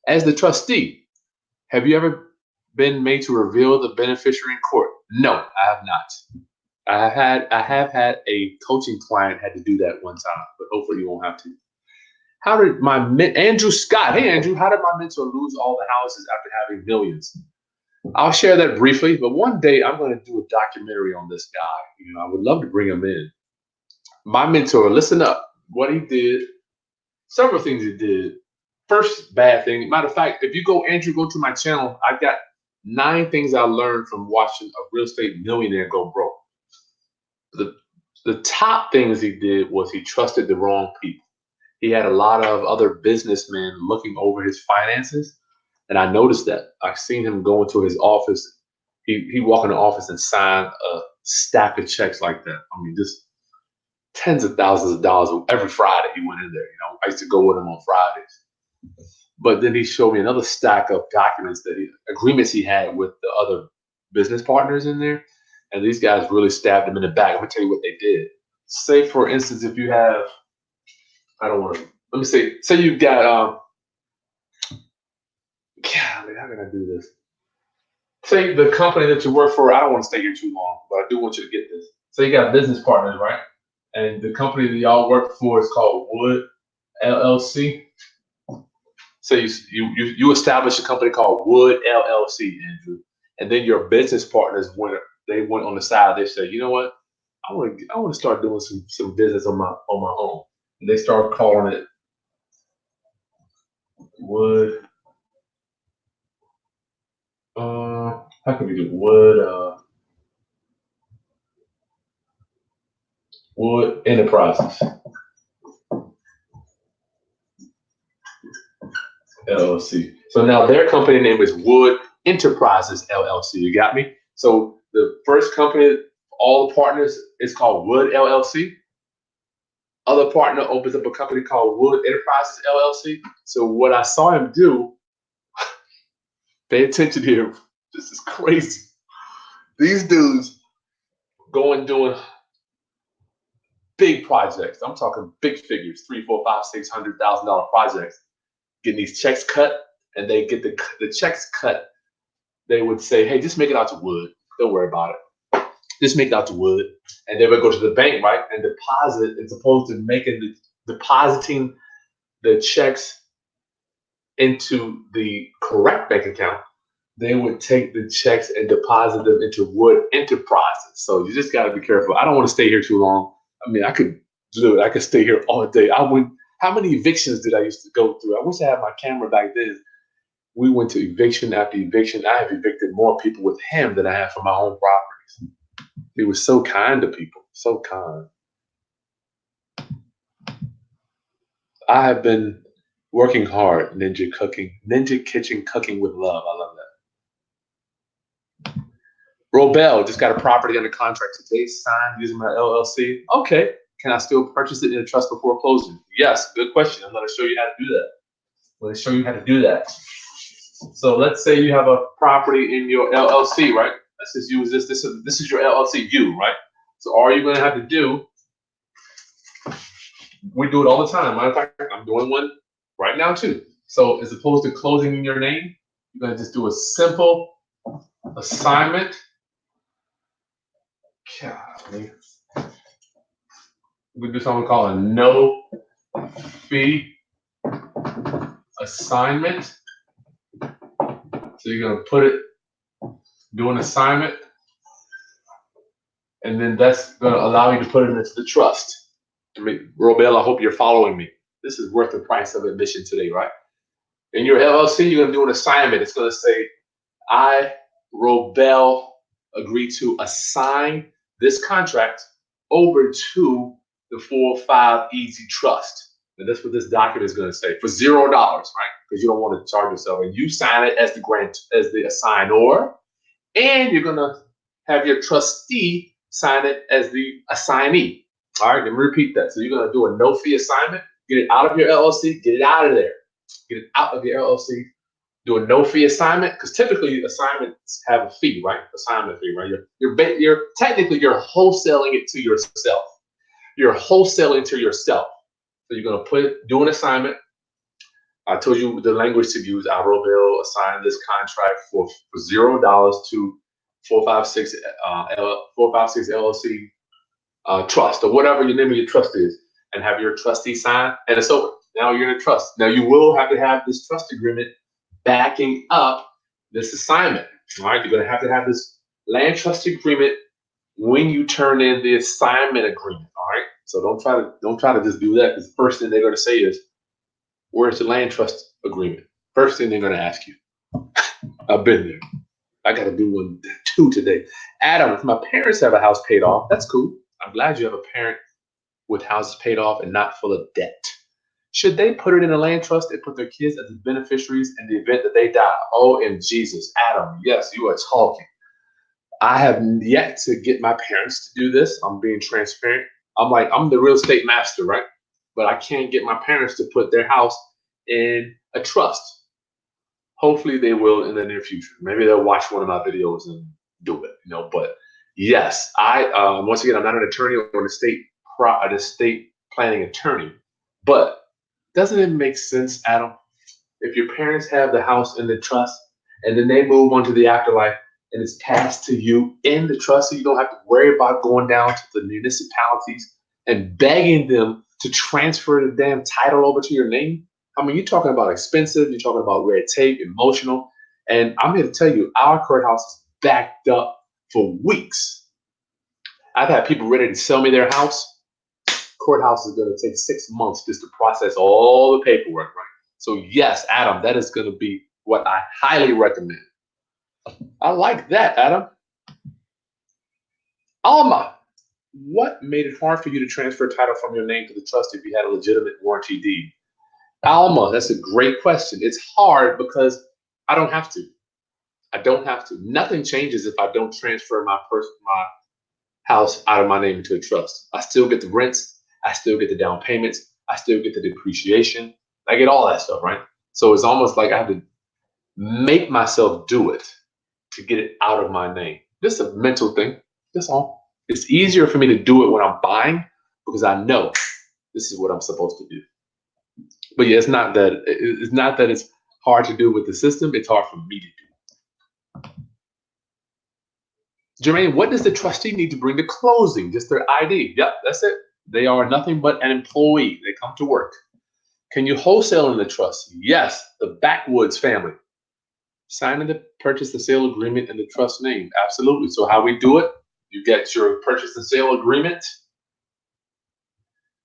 As the trustee, have you ever been made to reveal the beneficiary in court? No, I have not. I have had a coaching client had to do that one time, but hopefully you won't have to. How did Andrew Scott? Hey Andrew, how did my mentor lose all the houses after having millions? I'll share that briefly, but one day I'm going to do a documentary on this guy. I would love to bring him in. My mentor, listen up. What he did, several things he did. First bad thing. Matter of fact, if you go, Andrew, go to my channel. I've got 9 things I learned from watching a real estate millionaire go broke. The top things he did was he trusted the wrong people. He had a lot of other businessmen looking over his finances. And I noticed that. I've seen him go into his office. He walk in the office and sign a stack of checks like that. I mean, just tens of thousands of dollars every Friday he went in there. I used to go with him on Fridays. But then he showed me another stack of documents agreements he had with the other business partners in there. And these guys really stabbed him in the back. I'm gonna tell you what they did. Say, for instance, if you have, I don't want to, let me say you've got, how can I do this? Say the company that you work for, I don't want to stay here too long, but I do want you to get this. So you got business partners, right? And the company that y'all work for is called Wood LLC. So you establish a company called Wood LLC, Andrew, and then your business partners went on the side. They said, you know what, I want to start doing some business on my own. And they start calling it Wood. How can we do Wood Enterprises LLC. So now their company name is Wood Enterprises LLC. You got me? So the first company, all the partners, is called Wood LLC. Other partner opens up a company called Wood Enterprises LLC. So what I saw him do, pay attention here. This is crazy. These dudes go and doing big projects. I'm talking big figures, $300,000, $400,000, $600,000 projects. Getting these checks cut, and they get the checks cut. They would say, "Hey, just make it out to Wood. Don't worry about it. Just make it out to Wood." And they would go to the bank, right, and deposit. As opposed to depositing the checks into the correct bank account, they would take the checks and deposit them into Wood Enterprises. So you just got to be careful. I don't want to stay here too long. I mean, I could stay here all day. How many evictions did I used to go through? I wish I had my camera back then. We went to eviction after eviction. I have evicted more people with him than I have from my own properties. He was so kind to people, so kind. I have been working hard, Ninja Kitchen cooking with love. I love that. Robel just got a property under contract today, signed using my LLC. Okay. Can I still purchase it in a trust before closing? Yes, good question. I'm going to show you how to do that. So let's say you have a property in your LLC, right? Let's just use this. This is your LLC, right? So all you're going to have to do, we do it all the time. Matter of fact, I'm doing one right now too. So as opposed to closing in your name, you're going to just do a simple assignment. We do something called a no fee assignment. So you're going to put it, do an assignment, and then that's going to allow you to put it into the trust. Robel, I hope you're following me. This is worth the price of admission today, right? In your LLC, you're going to do an assignment. It's going to say, I, Robel, agree to assign this contract over to the 405 Easy Trust. And that's what this document is going to say for $0, right? Because you don't want to charge yourself. And you sign it as the assignor, and you're going to have your trustee sign it as the assignee. All right, let me repeat that. So you're going to do a no-fee assignment, get it out of your LLC, get it out of there. Get it out of your LLC, do a no-fee assignment, because typically assignments have a fee, right? Assignment fee, right? You're technically wholesaling it to yourself. You're wholesaling to yourself. So you're gonna do an assignment. I told you the language to use. I will assign this contract for $0 to 456 LLC trust, or whatever your name of your trust is, and have your trustee sign, and it's over. Now you're in a trust. Now you will have to have this trust agreement backing up this assignment. All right, you're going to have this land trust agreement when you turn in the assignment agreement. All right, so don't try to just do that, because the first thing they're going to say is, "Where's the land trust agreement?" First thing they're going to ask you. I've been there. I got to do one too today. Adam, if my parents have a house paid off, that's cool. I'm glad you have a parent with houses paid off and not full of debt. Should they put it in a land trust and put their kids as the beneficiaries in the event that they die? Oh, in Jesus, Adam, yes, you are talking. I have yet to get my parents to do this. I'm being transparent. I'm the real estate master, right? But I can't get my parents to put their house in a trust. Hopefully they will in the near future. Maybe they'll watch one of my videos and do it, But yes, once again, I'm not an attorney or an estate planning attorney, but doesn't it make sense, Adam, if your parents have the house in the trust and then they move on to the afterlife and it's passed to you in the trust, so you don't have to worry about going down to the municipalities and begging them to transfer the damn title over to your name? I mean, you're talking about expensive, you're talking about red tape, emotional. And I'm here to tell you, our courthouse is backed up for weeks. I've had people ready to sell me their house. Courthouse is going to take 6 months just to process all the paperwork, right? So yes, Adam, that is going to be what I highly recommend. I like that, Adam. Alma, what made it hard for you to transfer title from your name to the trust if you had a legitimate warranty deed? Alma, that's a great question. It's hard because I don't have to. I don't have to. Nothing changes if I don't transfer my house out of my name into a trust. I still get the rents. I still get the down payments. I still get the depreciation. I get all that stuff, right? So it's almost like I have to make myself do it to get it out of my name. Just a mental thing. That's all. It's easier for me to do it when I'm buying because I know this is what I'm supposed to do. But yeah, it's not that it's hard to do with the system. It's hard for me to do. Jermaine, what does the trustee need to bring to closing? Just their ID. Yep, that's it. They are nothing but an employee. They come to work. Can you wholesale in the trust? Yes, the Backwoods family. Signing the purchase and sale agreement in the trust name. Absolutely. So how we do it, you get your purchase and sale agreement.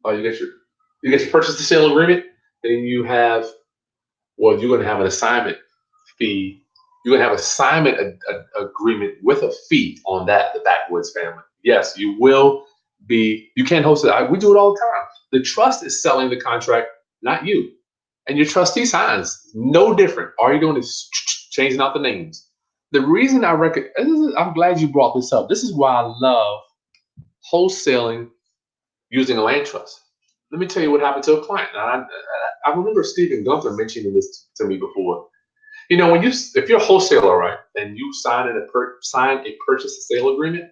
Oh, you get your purchase and sale agreement. Then you have, you're going to have an assignment fee. You're going to have assignment agreement with a fee on that, the Backwoods family. Yes, you will be, you can't host it. We do it all the time. The trust is selling the contract, not you. And your trustee signs, no different. All you're doing is changing out the names. The reason I'm glad you brought this up. This is why I love wholesaling using a land trust. Let me tell you what happened to a client. Now, I remember Stephen Gunther mentioning this to me before. If you're a wholesaler, right, and you sign a purchase and sale agreement,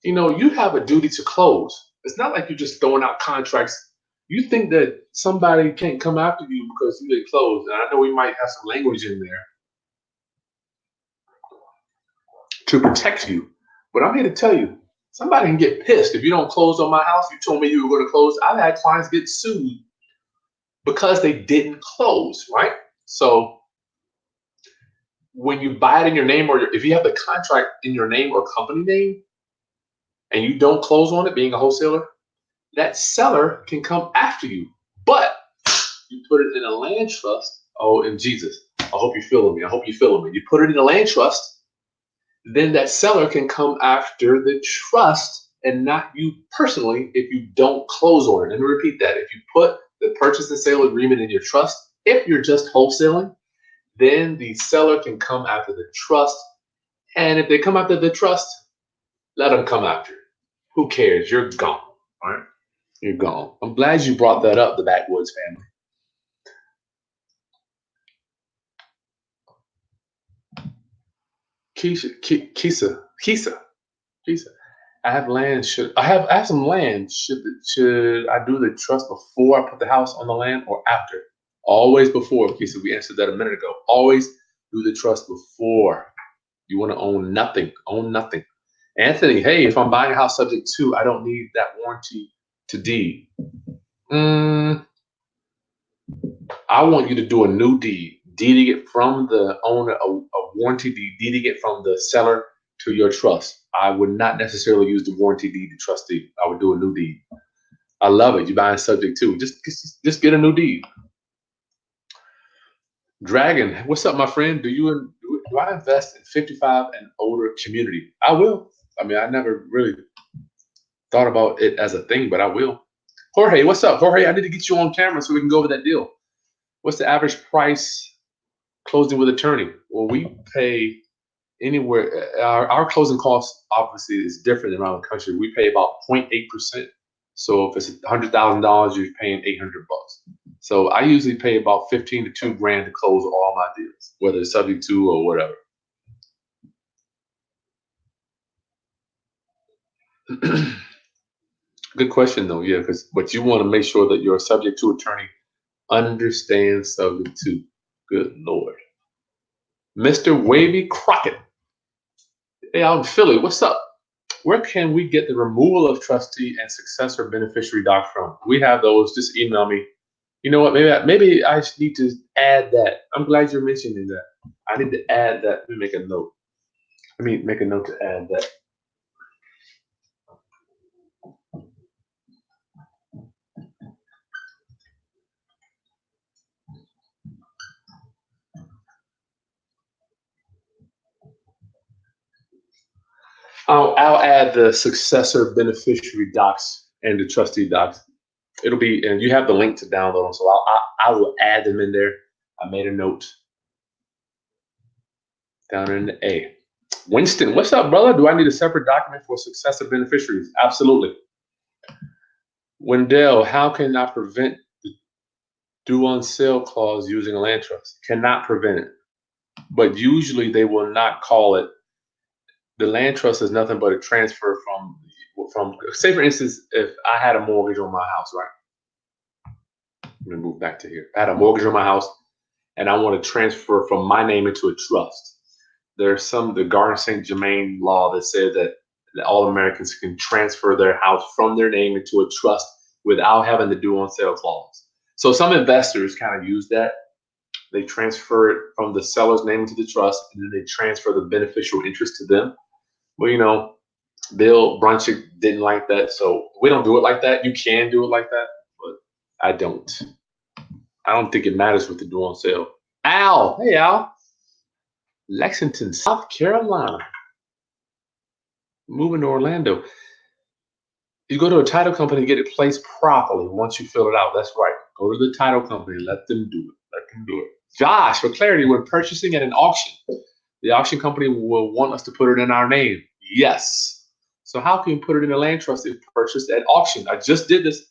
you have a duty to close. It's not like you're just throwing out contracts. You think that somebody can't come after you because you didn't close. And I know we might have some language in there to protect you, but I'm here to tell you, somebody can get pissed if you don't close on my house. You told me you were going to close. I've had clients get sued because they didn't close, right? So when you buy it in your name, or if you have the contract in your name or company name, and you don't close on it, being a wholesaler, that seller can come after you. But you put it in a land trust. Oh, in Jesus, I hope you're feeling me. I hope you're feeling me. You put it in a land trust, then that seller can come after the trust and not you personally if you don't close on it. Let me repeat that. If you put the purchase and sale agreement in your trust, if you're just wholesaling, then the seller can come after the trust. And if they come after the trust, let them come after it. Who cares? You're gone. All right? You're gone. I'm glad you brought that up, the Backwoods family. Kisa. I have land. I have some land? Should I do the trust before I put the house on the land or after? Always before. Kisa, we answered that a minute ago. Always do the trust before. You want to own nothing. Own nothing. Anthony, hey, if I'm buying a house subject to, I don't need that warranty to deed. I want you to do a new deed, deeding it from the owner, a warranty deed, deeding it from the seller to your trust. I would not necessarily use the warranty deed to trustee. I would do a new deed. I love it. You're buying subject to. Just get a new deed. Dragon, what's up, my friend? Do I invest in 55 and older community? I will. I mean, I never really thought about it as a thing, but I will. Jorge, what's up? Jorge, I need to get you on camera so we can go over that deal. What's the average price closing with attorney? Well, we pay anywhere. Our closing cost obviously is different around the country. We pay about 0.8%. So if it's $100,000, you're paying $800. So I usually pay about 15 to 2 grand to close all my deals, whether it's subject to or whatever. Good question though, yeah, but you want to make sure that your subject to attorney understands subject to. Good Lord. Mr. Wavy Crockett. Hey, out in Philly, what's up? Where can we get the removal of trustee and successor beneficiary doc from? We have those. Just email me. You know what? Maybe I need to add that. I'm glad you're mentioning that. I need to add that. Let me make a note. Let me make a note to add that. I'll add the successor beneficiary docs and the trustee docs. It'll be, and you have the link to download them. So I will add them in there. I made a note down in the A. Winston, what's up, brother? Do I need a separate document for successive beneficiaries? Absolutely. Wendell, how can I prevent the due on sale clause using a land trust? Cannot prevent it. But usually they will not call it. The land trust is nothing but a transfer from say for instance, if I had a mortgage on my house, right? Let me move back to here. I had a mortgage on my house and I want to transfer from my name into a trust. There's the Garden St. Germain law that said that all Americans can transfer their house from their name into a trust without having the due on sale clause. So some investors kind of use that. They transfer it from the seller's name into the trust, and then they transfer the beneficial interest to them. Well, Bill Brunchick didn't like that, so we don't do it like that. You can do it like that, but I don't. I don't think it matters with the due on sale. Al, hey Al, Lexington, South Carolina, moving to Orlando. You go to a title company, get it placed properly once you fill it out. That's right. Go to the title company, let them do it. Let them do it. Josh, for clarity, when purchasing at an auction, the auction company will want us to put it in our name. Yes. So how can you put it in a land trust if purchased at auction? I just did this.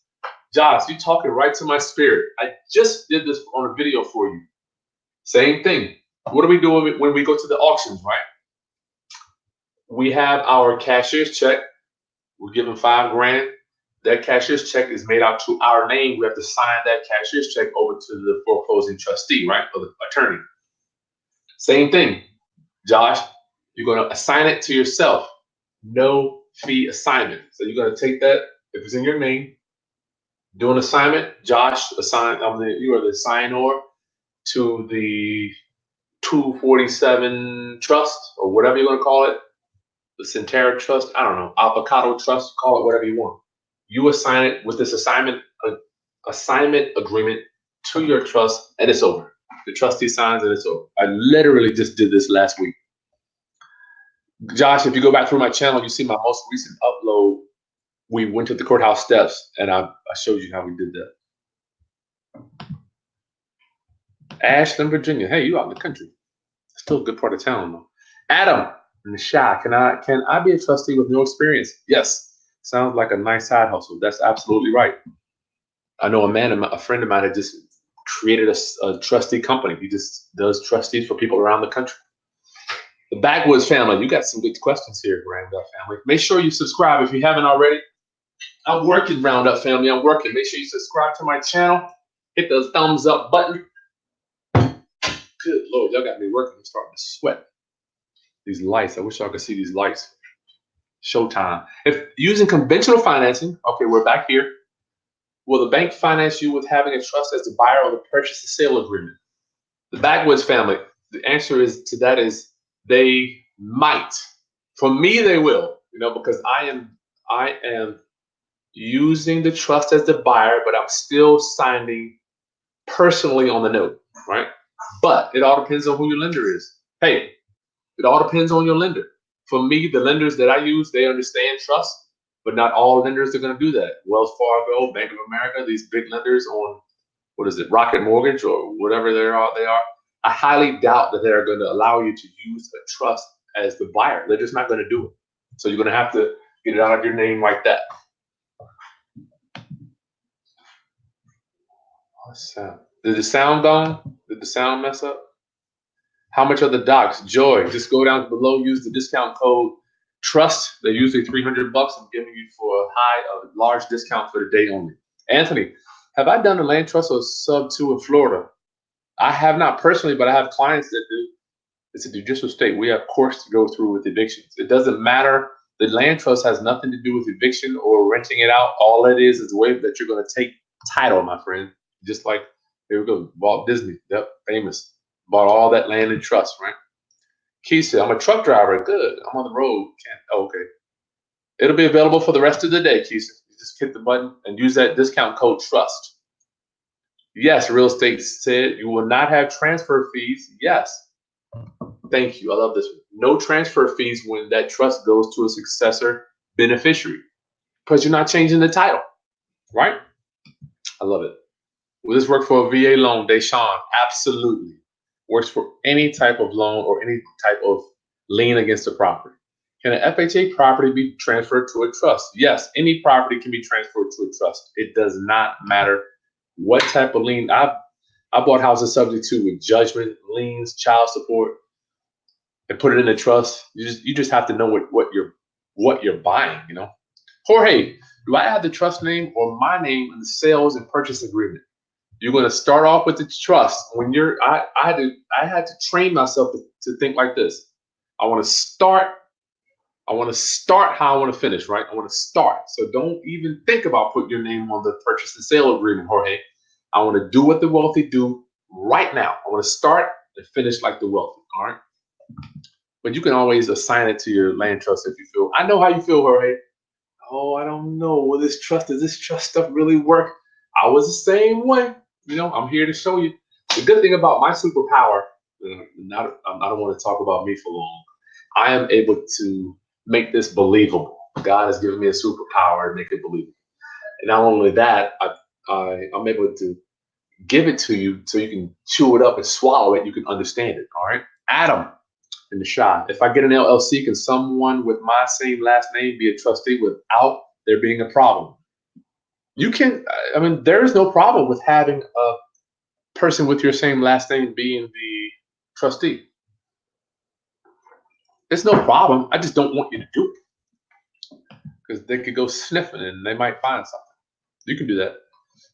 Josh, you're talking right to my spirit. I just did this on a video for you. Same thing. What do we do when we go to the auctions, right? We have our cashier's check. We're giving 5 grand. That cashier's check is made out to our name. We have to sign that cashier's check over to the foreclosing trustee, right? Or the attorney. Same thing, Josh. You're going to assign it to yourself. No fee assignment. So you're going to take that, if it's in your name, do an assignment. Josh, you are the signor. to the 247 Trust, or whatever you're going to call it, the Centera Trust, I don't know, Avocado Trust, call it whatever you want. You assign it with this assignment agreement to your trust, and it's over. The trustee signs and it's over. I literally just did this last week. Josh, if you go back through my channel, you see my most recent upload. We went to the courthouse steps, and I showed you how we did that. Ashland, Virginia. Hey, you out in the country. Still a good part of town, though. Adam in the shop. Can I be a trustee with no experience? Yes. Sounds like a nice side hustle. That's absolutely right. I know a friend of mine had just created a trustee company. He just does trustees for people around the country. The Backwoods family, you got some good questions here, Roundup family. Make sure you subscribe if you haven't already. I'm working, Roundup family. I'm working. Make sure you subscribe to my channel. Hit the thumbs up button. Good Lord, y'all got me working. I'm starting to sweat. These lights. I wish y'all could see these lights. Showtime. If using conventional financing, okay, we're back here. Will the bank finance you with having a trust as the buyer of the purchase and sale agreement? The Backwoods family, the answer is to that is they might. For me, they will, because I am using the trust as the buyer, but I'm still signing personally on the note, right? But it all depends on who your lender is. Hey, it all depends on your lender. For me, the lenders that I use, they understand trust, but not all lenders are going to do that. Wells Fargo, Bank of America, these big lenders on, what is it, Rocket Mortgage or whatever they are. I highly doubt that they're going to allow you to use a trust as the buyer. They're just not going to do it. So you're going to have to get it out of your name like that. What's that? Did the sound gone? Did the sound mess up? How much are the docs? Joy, just go down below, use the discount code TRUST. They're usually $300. I'm giving you for a large discount for the day only. Anthony, have I done a land trust or sub 2 in Florida? I have not personally, but I have clients that do. It's a judicial state. We have courts to go through with evictions. It doesn't matter. The land trust has nothing to do with eviction or renting it out. All it is the way that you're going to take title, my friend. Just like, here we go, Walt Disney. Yep, famous. Bought all that land in trust, right? Keisha, I'm a truck driver. Good. I'm on the road. Okay. It'll be available for the rest of the day, Keisha. You just hit the button and use that discount code TRUST. Yes, real estate said you will not have transfer fees. Yes. Thank you. I love this one. No transfer fees when that trust goes to a successor beneficiary because you're not changing the title, right? I love it. Will this work for a VA loan, Deshaun? Absolutely. Works for any type of loan or any type of lien against a property. Can an FHA property be transferred to a trust? Yes, any property can be transferred to a trust. It does not matter what type of lien. I bought houses subject to with judgment, liens, child support, and put it in a trust. You just have to know what you're buying, Jorge, do I have the trust name or my name in the sales and purchase agreement? You're going to start off with the trust. When I had to train myself to think like this. I want to start how I want to finish, right? I want to start. So don't even think about putting your name on the purchase and sale agreement, Jorge. I want to do what the wealthy do right now. I want to start and finish like the wealthy, all right? But you can always assign it to your land trust if you feel. I know how you feel, Jorge. Oh, I don't know. Does this trust stuff really work? I was the same way. I'm here to show you. The good thing about my superpower, I don't want to talk about me for long. I am able to make this believable. God has given me a superpower to make it believable. And not only that, I'm able to give it to you so you can chew it up and swallow it. You can understand it. All right. Adam in the shop. If I get an LLC, can someone with my same last name be a trustee without there being a problem? You can. There is no problem with having a person with your same last name being the trustee. It's no problem. I just don't want you to do it because they could go sniffing and they might find something. You can do that.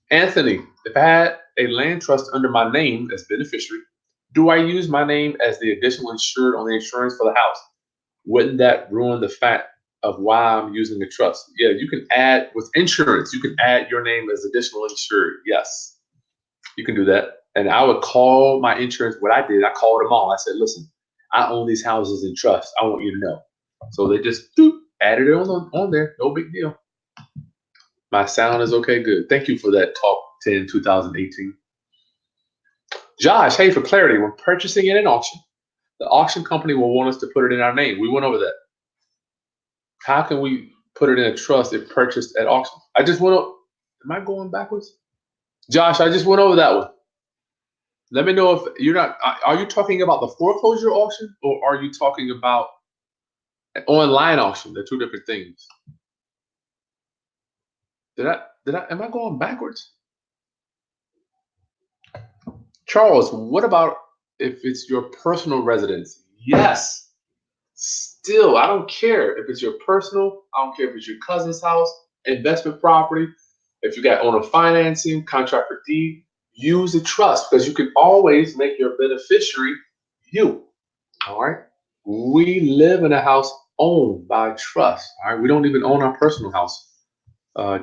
Anthony, if I had a land trust under my name as beneficiary, do I use my name as the additional insured on the insurance for the house? Wouldn't that ruin the fact of why I'm using a trust? Yeah, you can add with insurance. You can add your name as additional insured. Yes, you can do that. And I would call my insurance. What I did, I called them all. I said, listen, I own these houses in trust. I want you to know. So they just added it on there. No big deal. My sound is okay. Good. Thank you for that talk 10 2018. Josh, hey, for clarity, when purchasing in an auction, the auction company will want us to put it in our name. We went over that. How can we put it in a trust if purchased at auction? I just went up. Am I going backwards? Josh, I just went over that one. Let me know if you're not. Are you talking about the foreclosure auction or are you talking about an online auction? They're two different things. Am I going backwards? Charles, what about if it's your personal residence? Yes. Still, I don't care if it's your personal, I don't care if it's your cousin's house, investment property, if you got owner financing, contract for deed, use a trust because you can always make your beneficiary you. All right. We live in a house owned by trust. All right. We don't even own our personal house.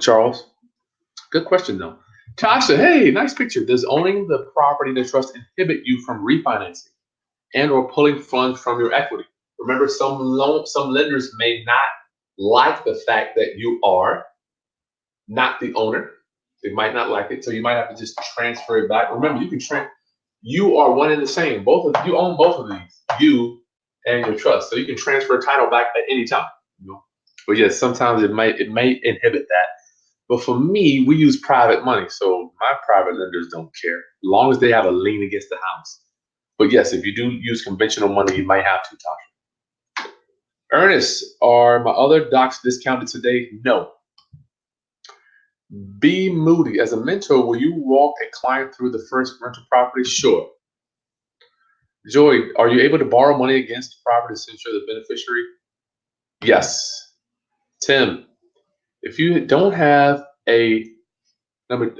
Charles, good question though. Tasha, hey, nice picture. Does owning the property in the trust inhibit you from refinancing and or pulling funds from your equity? Remember, some lenders may not like the fact that you are not the owner. They might not like it, so you might have to just transfer it back. Remember, you are one and the same. You own both of these, you and your trust, so you can transfer title back at any time. You know? But yes, sometimes it may inhibit that. But for me, we use private money, so my private lenders don't care, as long as they have a lien against the house. But yes, if you do use conventional money, you might have to, Tasha. Ernest, are my other docs discounted today? No. B. Moody, as a mentor, will you walk a client through the first rental property? Sure. Joy, are you able to borrow money against the property to ensure the beneficiary? Yes. Tim, if you don't have a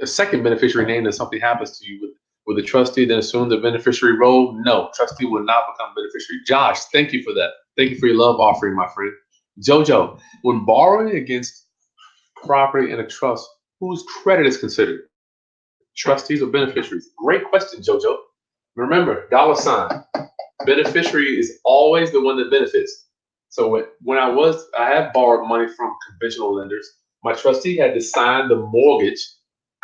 second beneficiary name and something happens to you with a trustee, then assume the beneficiary role? No, trustee will not become beneficiary. Josh, thank you for that. Thank you for your love offering, my friend. Jojo, when borrowing against property in a trust, whose credit is considered? Trustees or beneficiaries? Great question, Jojo. Remember, dollar sign. Beneficiary is always the one that benefits. So when I have borrowed money from conventional lenders. My trustee had to sign the mortgage,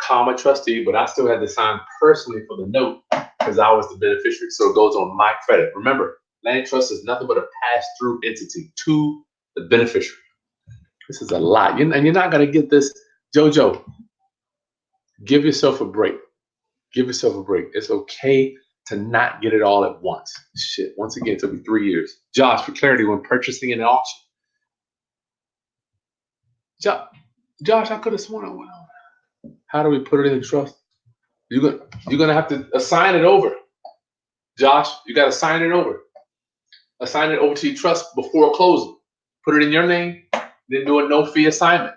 comma trustee, but I still had to sign personally for the note because I was the beneficiary. So it goes on my credit. Remember, land trust is nothing but a pass-through entity to the beneficiary. This is a lot, and you're not gonna get this, Jojo. Give yourself a break. Give yourself a break. It's okay to not get it all at once. Shit. Once again, it took me 3 years. Josh, for clarity, when purchasing in an auction. Josh, I could have sworn I went on. How do we put it in trust? You're gonna have to assign it over. Josh, you gotta sign it over. Assign it over to your trust before closing. Put it in your name, then do a no fee assignment.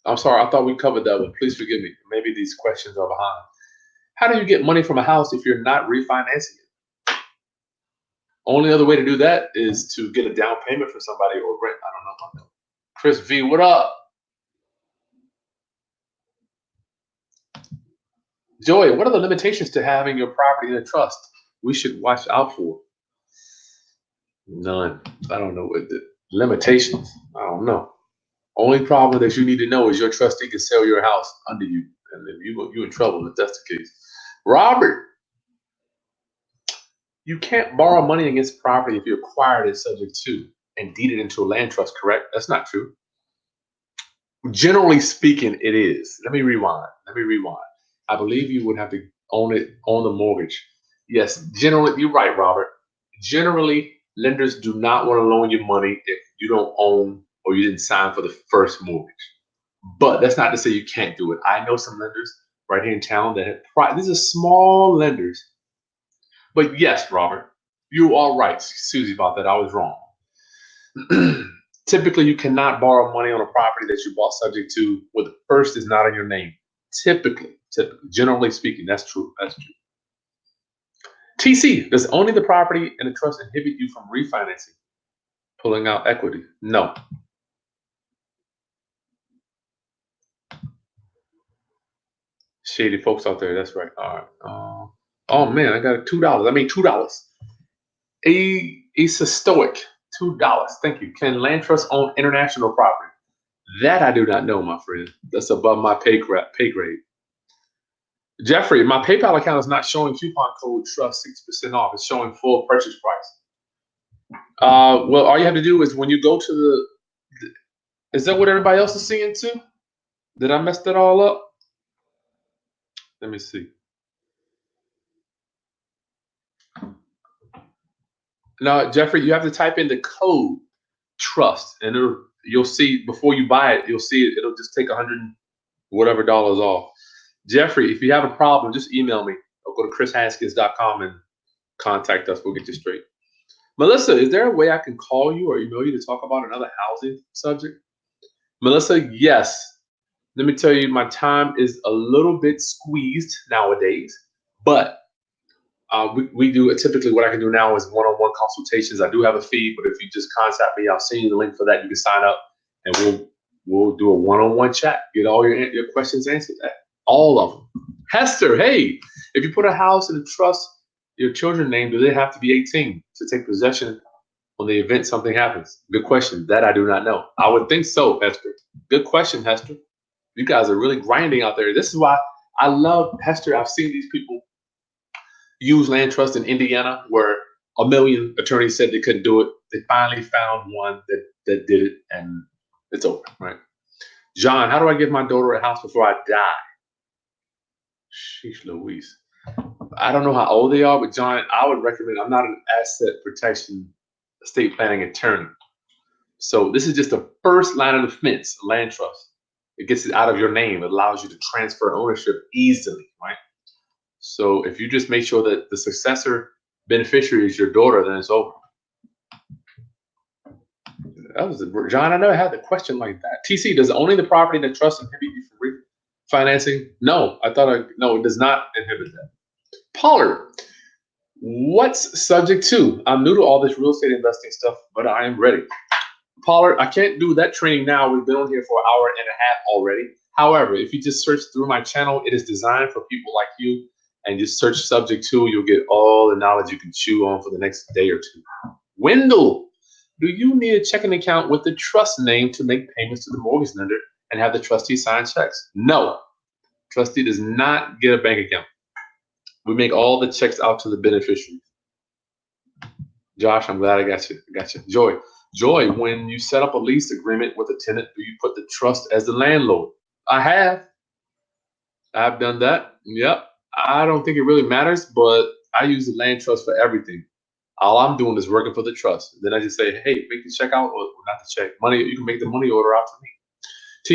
I'm sorry, I thought we covered that one. Please forgive me. Maybe these questions are behind. How do you get money from a house if you're not refinancing it? Only other way to do that is to get a down payment for somebody or rent. I don't know about that. Chris V, what up? Joy, what are the limitations to having your property in a trust we should watch out for? None. I don't know what the limitations. I don't know. Only problem that you need to know is your trustee can sell your house under you, and then you in trouble if that's the case. Robert, you can't borrow money against property if you acquired it subject to and deeded into a land trust, correct? That's not true. Generally speaking, it is. Let me rewind. I believe you would have to own the mortgage. Yes, generally, you're right, Robert. Generally, lenders do not want to loan you money if you don't own or you didn't sign for the first mortgage. But that's not to say you can't do it. I know some lenders right here in town that have these are small lenders. But yes, Robert, you are right, Susie, about that. I was wrong. Typically, you cannot borrow money on a property that you bought subject to where the first is not in your name. Typically, generally speaking, that's true. TC, does owning the property and the trust inhibit you from refinancing, pulling out equity? No. Shady folks out there, that's right. All right. Oh man, I got $2. I mean $2. It's a stoic. $2. Thank you. Can land trust own international property? That I do not know, my friend. That's above my pay grade. Jeffrey, my PayPal account is not showing coupon code trust 6% off. It's showing full purchase price. Well, all you have to do is when you go to is that what everybody else is seeing too? Did I mess that all up? Let me see. Now, Jeffrey, you have to type in the code trust, and you'll see before you buy it. You'll see it. It'll just take 100 whatever dollars off. Jeffrey, if you have a problem, just email me or go to chrishaskins.com and contact us. We'll get you straight. Melissa, is there a way I can call you or email you to talk about another housing subject? Melissa, yes. Let me tell you, my time is a little bit squeezed nowadays, but we do typically what I can do now is one-on-one consultations. I do have a fee, but if you just contact me, I'll send you the link for that. You can sign up, and we'll do a one-on-one chat. Get all your questions answered. All of them. Hester, hey, if you put a house in a trust, your children's name, do they have to be 18 to take possession on the event something happens? Good question. That I do not know. I would think so, Hester. Good question, Hester. You guys are really grinding out there. This is why I love Hester. I've seen these people use land trust in Indiana where a million attorneys said they couldn't do it. They finally found one that did it, and it's over, right? John, how do I give my daughter a house before I die? Sheesh Louise. I don't know how old they are, but John, I would recommend, I'm not an asset protection estate planning attorney. So this is just the first line of defense, land trust. It gets it out of your name. It allows you to transfer ownership easily, right? So if you just make sure that the successor beneficiary is your daughter, then it's over. That was John. I never had the question like that. TC, does owning the property that trust inhibit you from refinancing? No, no, it does not inhibit that. Pollard, what's subject to? I'm new to all this real estate investing stuff, but I am ready. Pollard, I can't do that training now. We've been on here for an hour and a half already. However, if you just search through my channel, it is designed for people like you, and just search subject to, you'll get all the knowledge you can chew on for the next day or two. Wendell, do you need a checking account with the trust name to make payments to the mortgage lender and have the trustee sign checks? No, trustee does not get a bank account. We make all the checks out to the beneficiaries. Josh, I'm glad I got you. Joy, when you set up a lease agreement with a tenant, do you put the trust as the landlord? I have. I've done that. Yep. I don't think it really matters, but I use the land trust for everything. All I'm doing is working for the trust. Then I just say, hey, make the check out, or not the check. Money, you can make the money order out to me.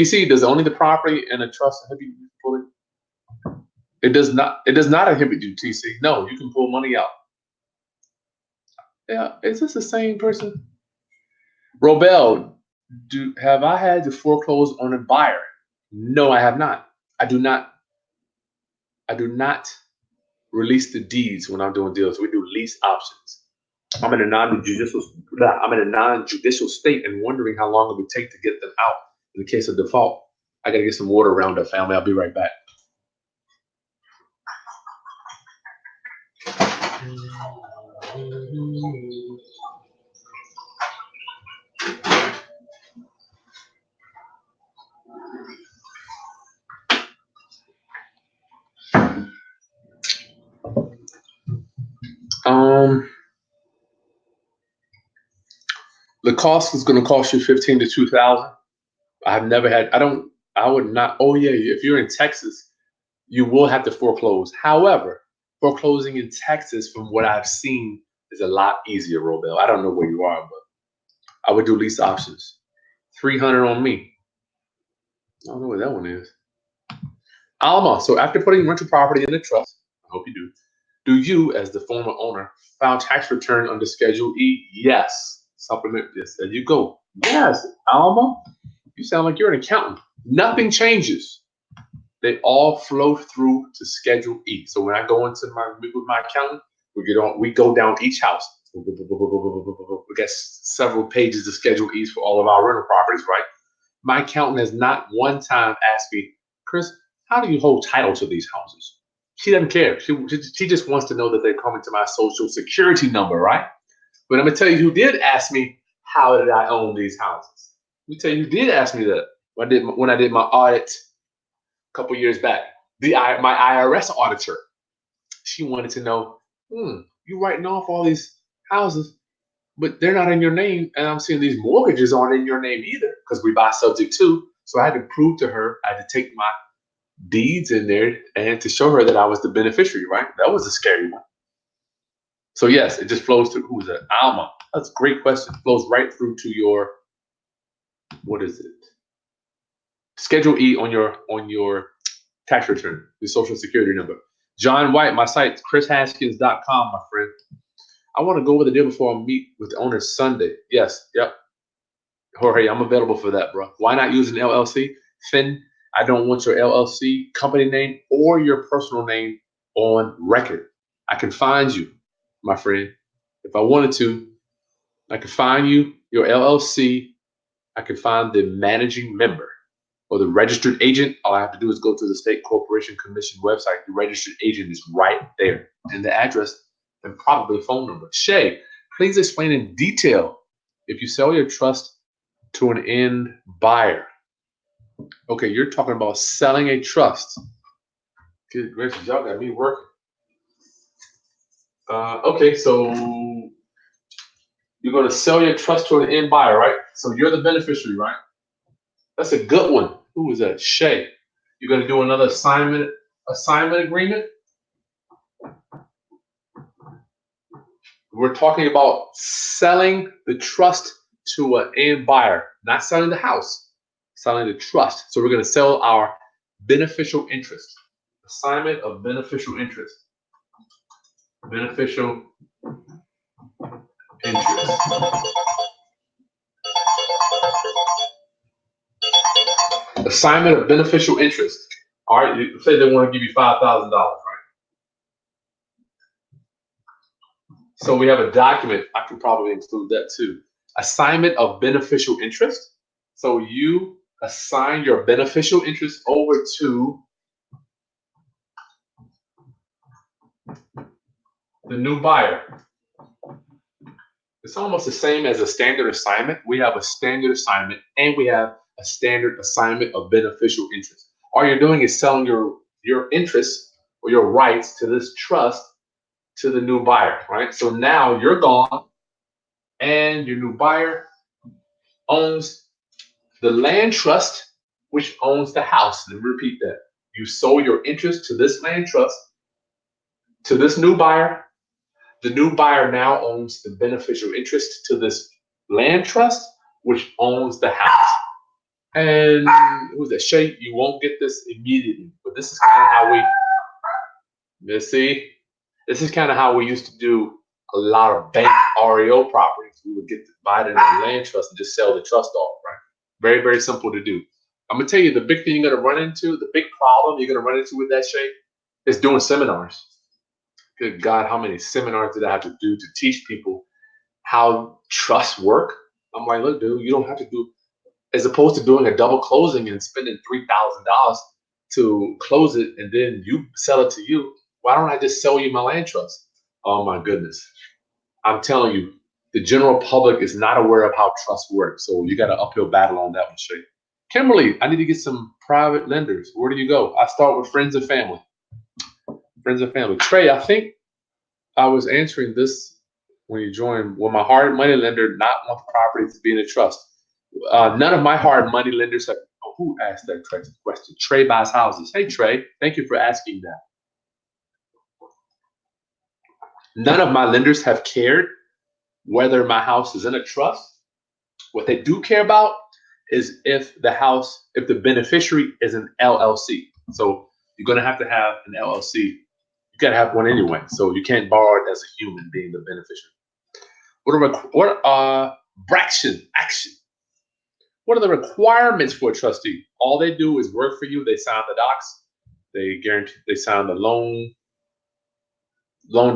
TC, does owning the property and a trust inhibit you fully? It does not inhibit you, TC. No, you can pull money out. Yeah, is this the same person? Robel, have I had to foreclose on a buyer? No, I have not. I do not release the deeds when I'm doing deals. We do lease options. I'm in a non-judicial state and wondering how long it would take to get them out in the case of default. I gotta get some water around up, family. I'll be right back. The cost is going to cost you 15 to 2,000. I've never had. I would not. Oh yeah, if you're in Texas, you will have to foreclose. However, foreclosing in Texas, from what I've seen, is a lot easier, Robel. I don't know where you are, but I would do lease options. 300 on me. I don't know what that one is. Alma. So after putting rental property in the trust, I hope you do. Do you, as the former owner, file tax return under Schedule E? Yes. Supplement this. There you go. Yes, Alma. You sound like you're an accountant. Nothing changes. They all flow through to Schedule E. So when I go into meet with my accountant, we go down each house. We got several pages of Schedule E's for all of our rental properties, right? My accountant has not one time asked me, Chris, how do you hold title to these houses? She doesn't care. She just wants to know that they're coming to my social security number, right? But I'm gonna tell you who did ask me how did I own these houses. Let me tell you who did ask me that when I did my audit a couple years back. My IRS auditor. She wanted to know, you writing off all these houses, but they're not in your name, and I'm seeing these mortgages aren't in your name either because we buy subject to. So I had to prove to her, I had to take my deeds in there and to show her that I was the beneficiary, right? That was a scary one. So yes, it just flows through. Who is that? Alma. That's a great question. It flows right through to your, what is it? Schedule E on your tax return, the social security number. John White, my site, chrishaskins.com, my friend. I want to go over the deal before I meet with the owner Sunday. Yes, yep. Jorge, I'm available for that, bro. Why not use an LLC? Finn, I don't want your LLC company name or your personal name on record. I can find you, my friend. If I wanted to, I can find you, your LLC. I can find the managing member or the registered agent. All I have to do is go to the State Corporation Commission website. The registered agent is right there, and the address and probably phone number. Shay, please explain in detail if you sell your trust to an end buyer. Okay, you're talking about selling a trust. Good gracious, y'all got me working. Okay, so you're going to sell your trust to an end buyer, right? So you're the beneficiary, right? That's a good one. Who was that? Shay. You're going to do another assignment agreement. We're talking about selling the trust to an end buyer, not selling the house, selling the trust. So we're going to sell our beneficial interest. Assignment of beneficial interest. Beneficial interest. Assignment of beneficial interest. All right, you say they want to give you $5,000, right? So we have a document. I can probably include that too. Assignment of beneficial interest. So you assign your beneficial interest over to the new buyer. It's almost the same as a standard assignment. We have a standard assignment and we have a standard assignment of beneficial interest. All you're doing is selling your interest or your rights to this trust to the new buyer, right? So now you're gone and your new buyer owns the land trust, which owns the house. Let me repeat that. You sold your interest to this land trust to this new buyer. The new buyer now owns the beneficial interest to this land trust, which owns the house. And who's that? Shay, you won't get this immediately, but this is kind of how this is kind of how we used to do a lot of bank REO properties. We would get to buy it in a land trust and just sell the trust off, right? Very, very simple to do. I'm gonna tell you the big thing you're gonna run into, the big problem you're gonna run into with that, Shay, is doing seminars. Good God, how many seminars did I have to do to teach people how trusts work? I'm like, look, dude, you don't have to do, as opposed to doing a double closing and spending $3,000 to close it and then you sell it to you. Why don't I just sell you my land trust? Oh my goodness. I'm telling you, the general public is not aware of how trust works. So you got an uphill battle on that one, Shay. Kimberly, I need to get some private lenders. Where do you go? I start with friends and family. Friends and family. Trey, I think I was answering this when you joined. Will my hard money lender not want the property to be in a trust? None of my hard money lenders have. Oh, who asked that question? Trey buys houses. Hey, Trey, thank you for asking that. None of my lenders have cared whether my house is in a trust. What they do care about is if the beneficiary is an LLC. So you're going to have an LLC. You got to have one anyway. So you can't borrow it as a human being the beneficiary. What are action? What are the requirements for a trustee? All they do is work for you. They sign the docs. They sign the loan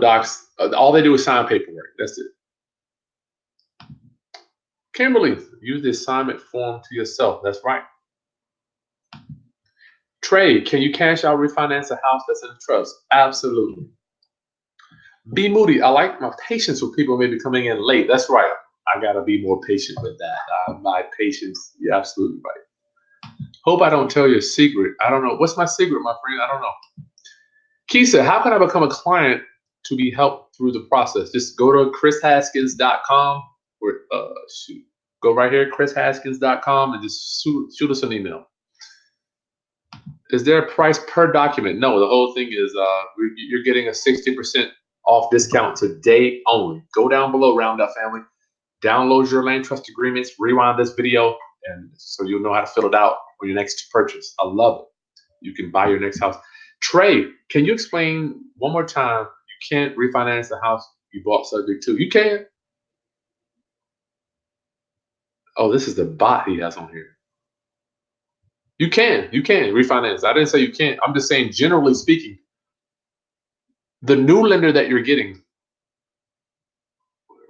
docs. All they do is sign paperwork. That's it. Kimberly, use the assignment form to yourself. That's right. Trey, can you cash out refinance a house that's in a trust? Absolutely. Be Moody, I like my patience with people maybe coming in late. That's right. I gotta be more patient with that. My patience, you're absolutely right. Hope I don't tell you a secret. I don't know. What's my secret, my friend? I don't know. Keisha, how can I become a client to be helped through the process? Just go to chrishaskins.com or go right here, chrishaskins.com, and just shoot us an email. Is there a price per document? No, the whole thing is you're getting a 60% off discount today only. Go down below, Round Up Family. Download your land trust agreements, rewind this video, and so you'll know how to fill it out for your next purchase. I love it. You can buy your next house. Trey, can you explain one more time? You can't refinance the house you bought subject to. You can. Oh, this is the bot he has on here. You can refinance. I didn't say you can't. I'm just saying, generally speaking, the new lender that you're getting,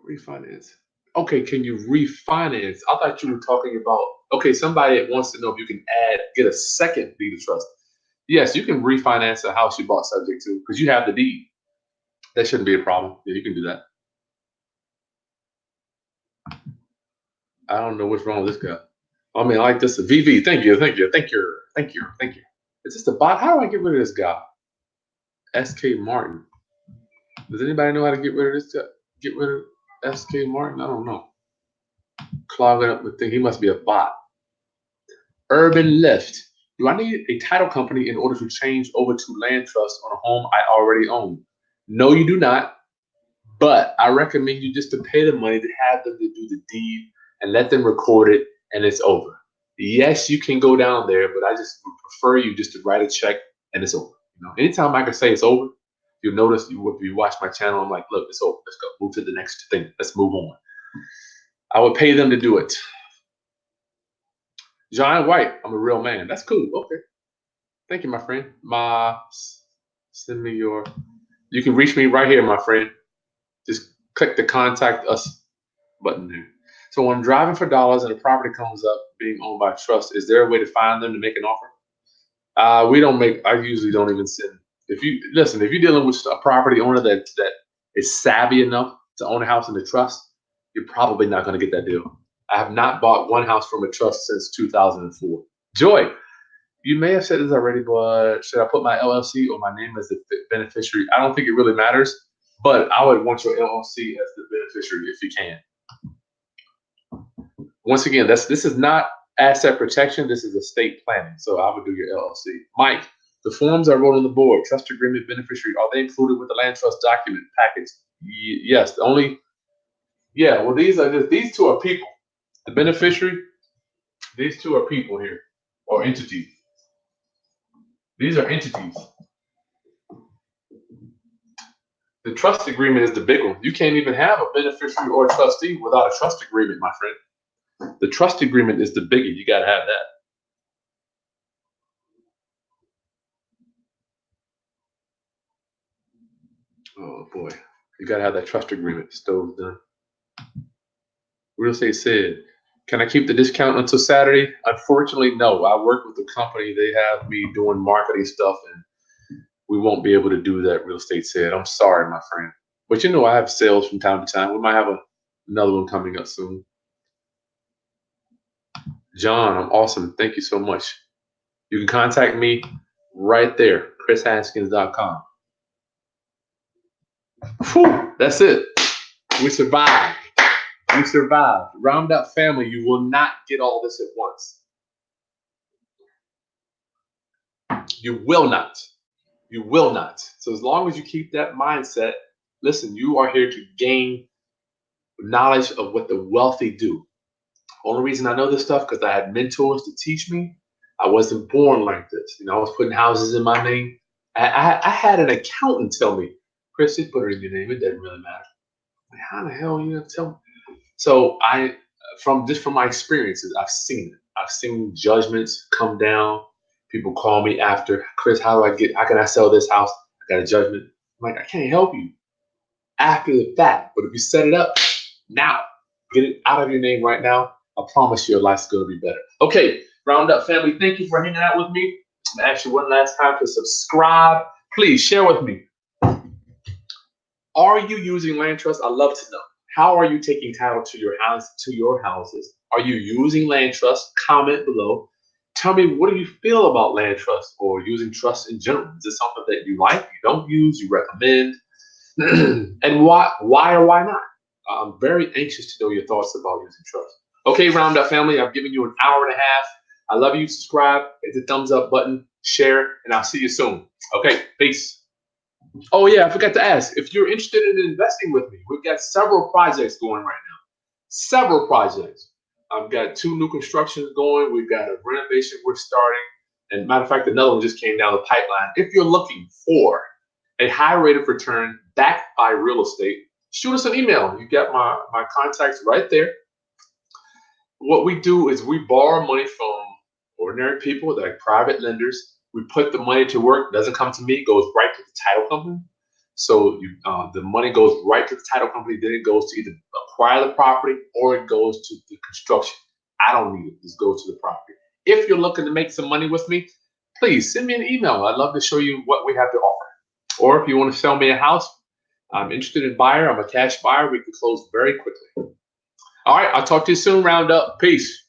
refinance. Okay, can you refinance? I thought you were talking about, okay, somebody wants to know if you can get a second deed of trust. Yes, you can refinance a house you bought subject to because you have the deed. That shouldn't be a problem. Yeah, you can do that. I don't know what's wrong with this guy. I mean, I like this. VV, thank you. Is this the bot? How do I get rid of this guy? SK Martin. Does anybody know how to get rid of this guy? Get rid of SK Martin? I don't know. Clog it up with thing. He must be a bot. Urban Lift. Do I need a title company in order to change over to land trust on a home I already own? No, you do not. But I recommend you just to pay the money to have them to do the deed and let them record it, and it's over. Yes, you can go down there, but I just would prefer you just to write a check and it's over. You know, anytime I can say it's over, you'll notice if you watch my channel, I'm like, look, it's over. Let's go. Move to the next thing. Let's move on. I would pay them to do it. John White, I'm a real man. That's cool. Okay. Thank you, my friend. Send me your. You can reach me right here, my friend. Just click the contact us button there. So when I'm driving for dollars and a property comes up being owned by trust, is there a way to find them to make an offer? We don't make. I usually don't even send. If you're dealing with a property owner that is savvy enough to own a house in the trust, you're probably not going to get that deal. I have not bought one house from a trust since 2004. Joy, you may have said this already, but should I put my LLC or my name as the beneficiary? I don't think it really matters, but I would want your LLC as the beneficiary if you can. Once again, this is not asset protection. This is estate planning. So I would do your LLC. Mike, the forms I wrote on the board, trust agreement, beneficiary, are they included with the land trust document package? Yes. Well, these two are people. The beneficiary, these two are people here, or entities. These are entities. The trust agreement is the big one. You can't even have a beneficiary or a trustee without a trust agreement, my friend. The trust agreement is the biggie. You got to have that. Oh boy, you got to have that trust agreement. Stove's done. Real estate said, can I keep the discount until Saturday? Unfortunately, no. I work with the company. They have me doing marketing stuff, and we won't be able to do that. Real estate said, I'm sorry, my friend. But I have sales from time to time. We might have another one coming up soon. John, I'm awesome. Thank you so much. You can contact me right there, chrishaskins.com. Whew, that's it. We survived. We survived. Round Up Family, you will not get all this at once. You will not. You will not. So as long as you keep that mindset, listen, you are here to gain knowledge of what the wealthy do. Only reason I know this stuff because I had mentors to teach me. I wasn't born like this. I was putting houses in my name. I had an accountant tell me, Chris, just put her in your name. It doesn't really matter. Like, how the hell are you gonna tell me? So from my experiences, I've seen it. I've seen judgments come down. People call me after, Chris, how can I sell this house? I got a judgment. I'm like, I can't help you after the fact. But if you set it up now, get it out of your name right now, I promise your life's going to be better. Okay, Round Up Family, thank you for hanging out with me. I'm gonna ask you one last time to subscribe. Please share with me. Are you using land trust? I'd love to know. How are you taking title to your house, to your houses? Are you using land trust? Comment below. Tell me, what do you feel about land trust or using trust in general? Is this something that you like, you don't use, you recommend? And why or why not? I'm very anxious to know your thoughts about using trust. Okay, Round Up family, I've given you an hour and a half. I love you. Subscribe, hit the thumbs up button, share, and I'll see you soon. Okay, peace. Oh yeah, I forgot to ask. If you're interested in investing with me, we've got several projects going right now. Several projects. I've got 2 new constructions going. We've got a renovation we're starting. And matter of fact, another one just came down the pipeline. If you're looking for a high rate of return backed by real estate, shoot us an email. You got my contacts right there. What we do is we borrow money from ordinary people, like private lenders. We put the money to work. It doesn't come to me. It goes right to the title company. So the money goes right to the title company. Then it goes to either acquire the property or it goes to the construction. I don't need it. This goes to the property. If you're looking to make some money with me, please send me an email. I'd love to show you what we have to offer. Or if you want to sell me a house, I'm interested in buyer. I'm a cash buyer. We can close very quickly. All right. I'll talk to you soon. Round Up. Peace.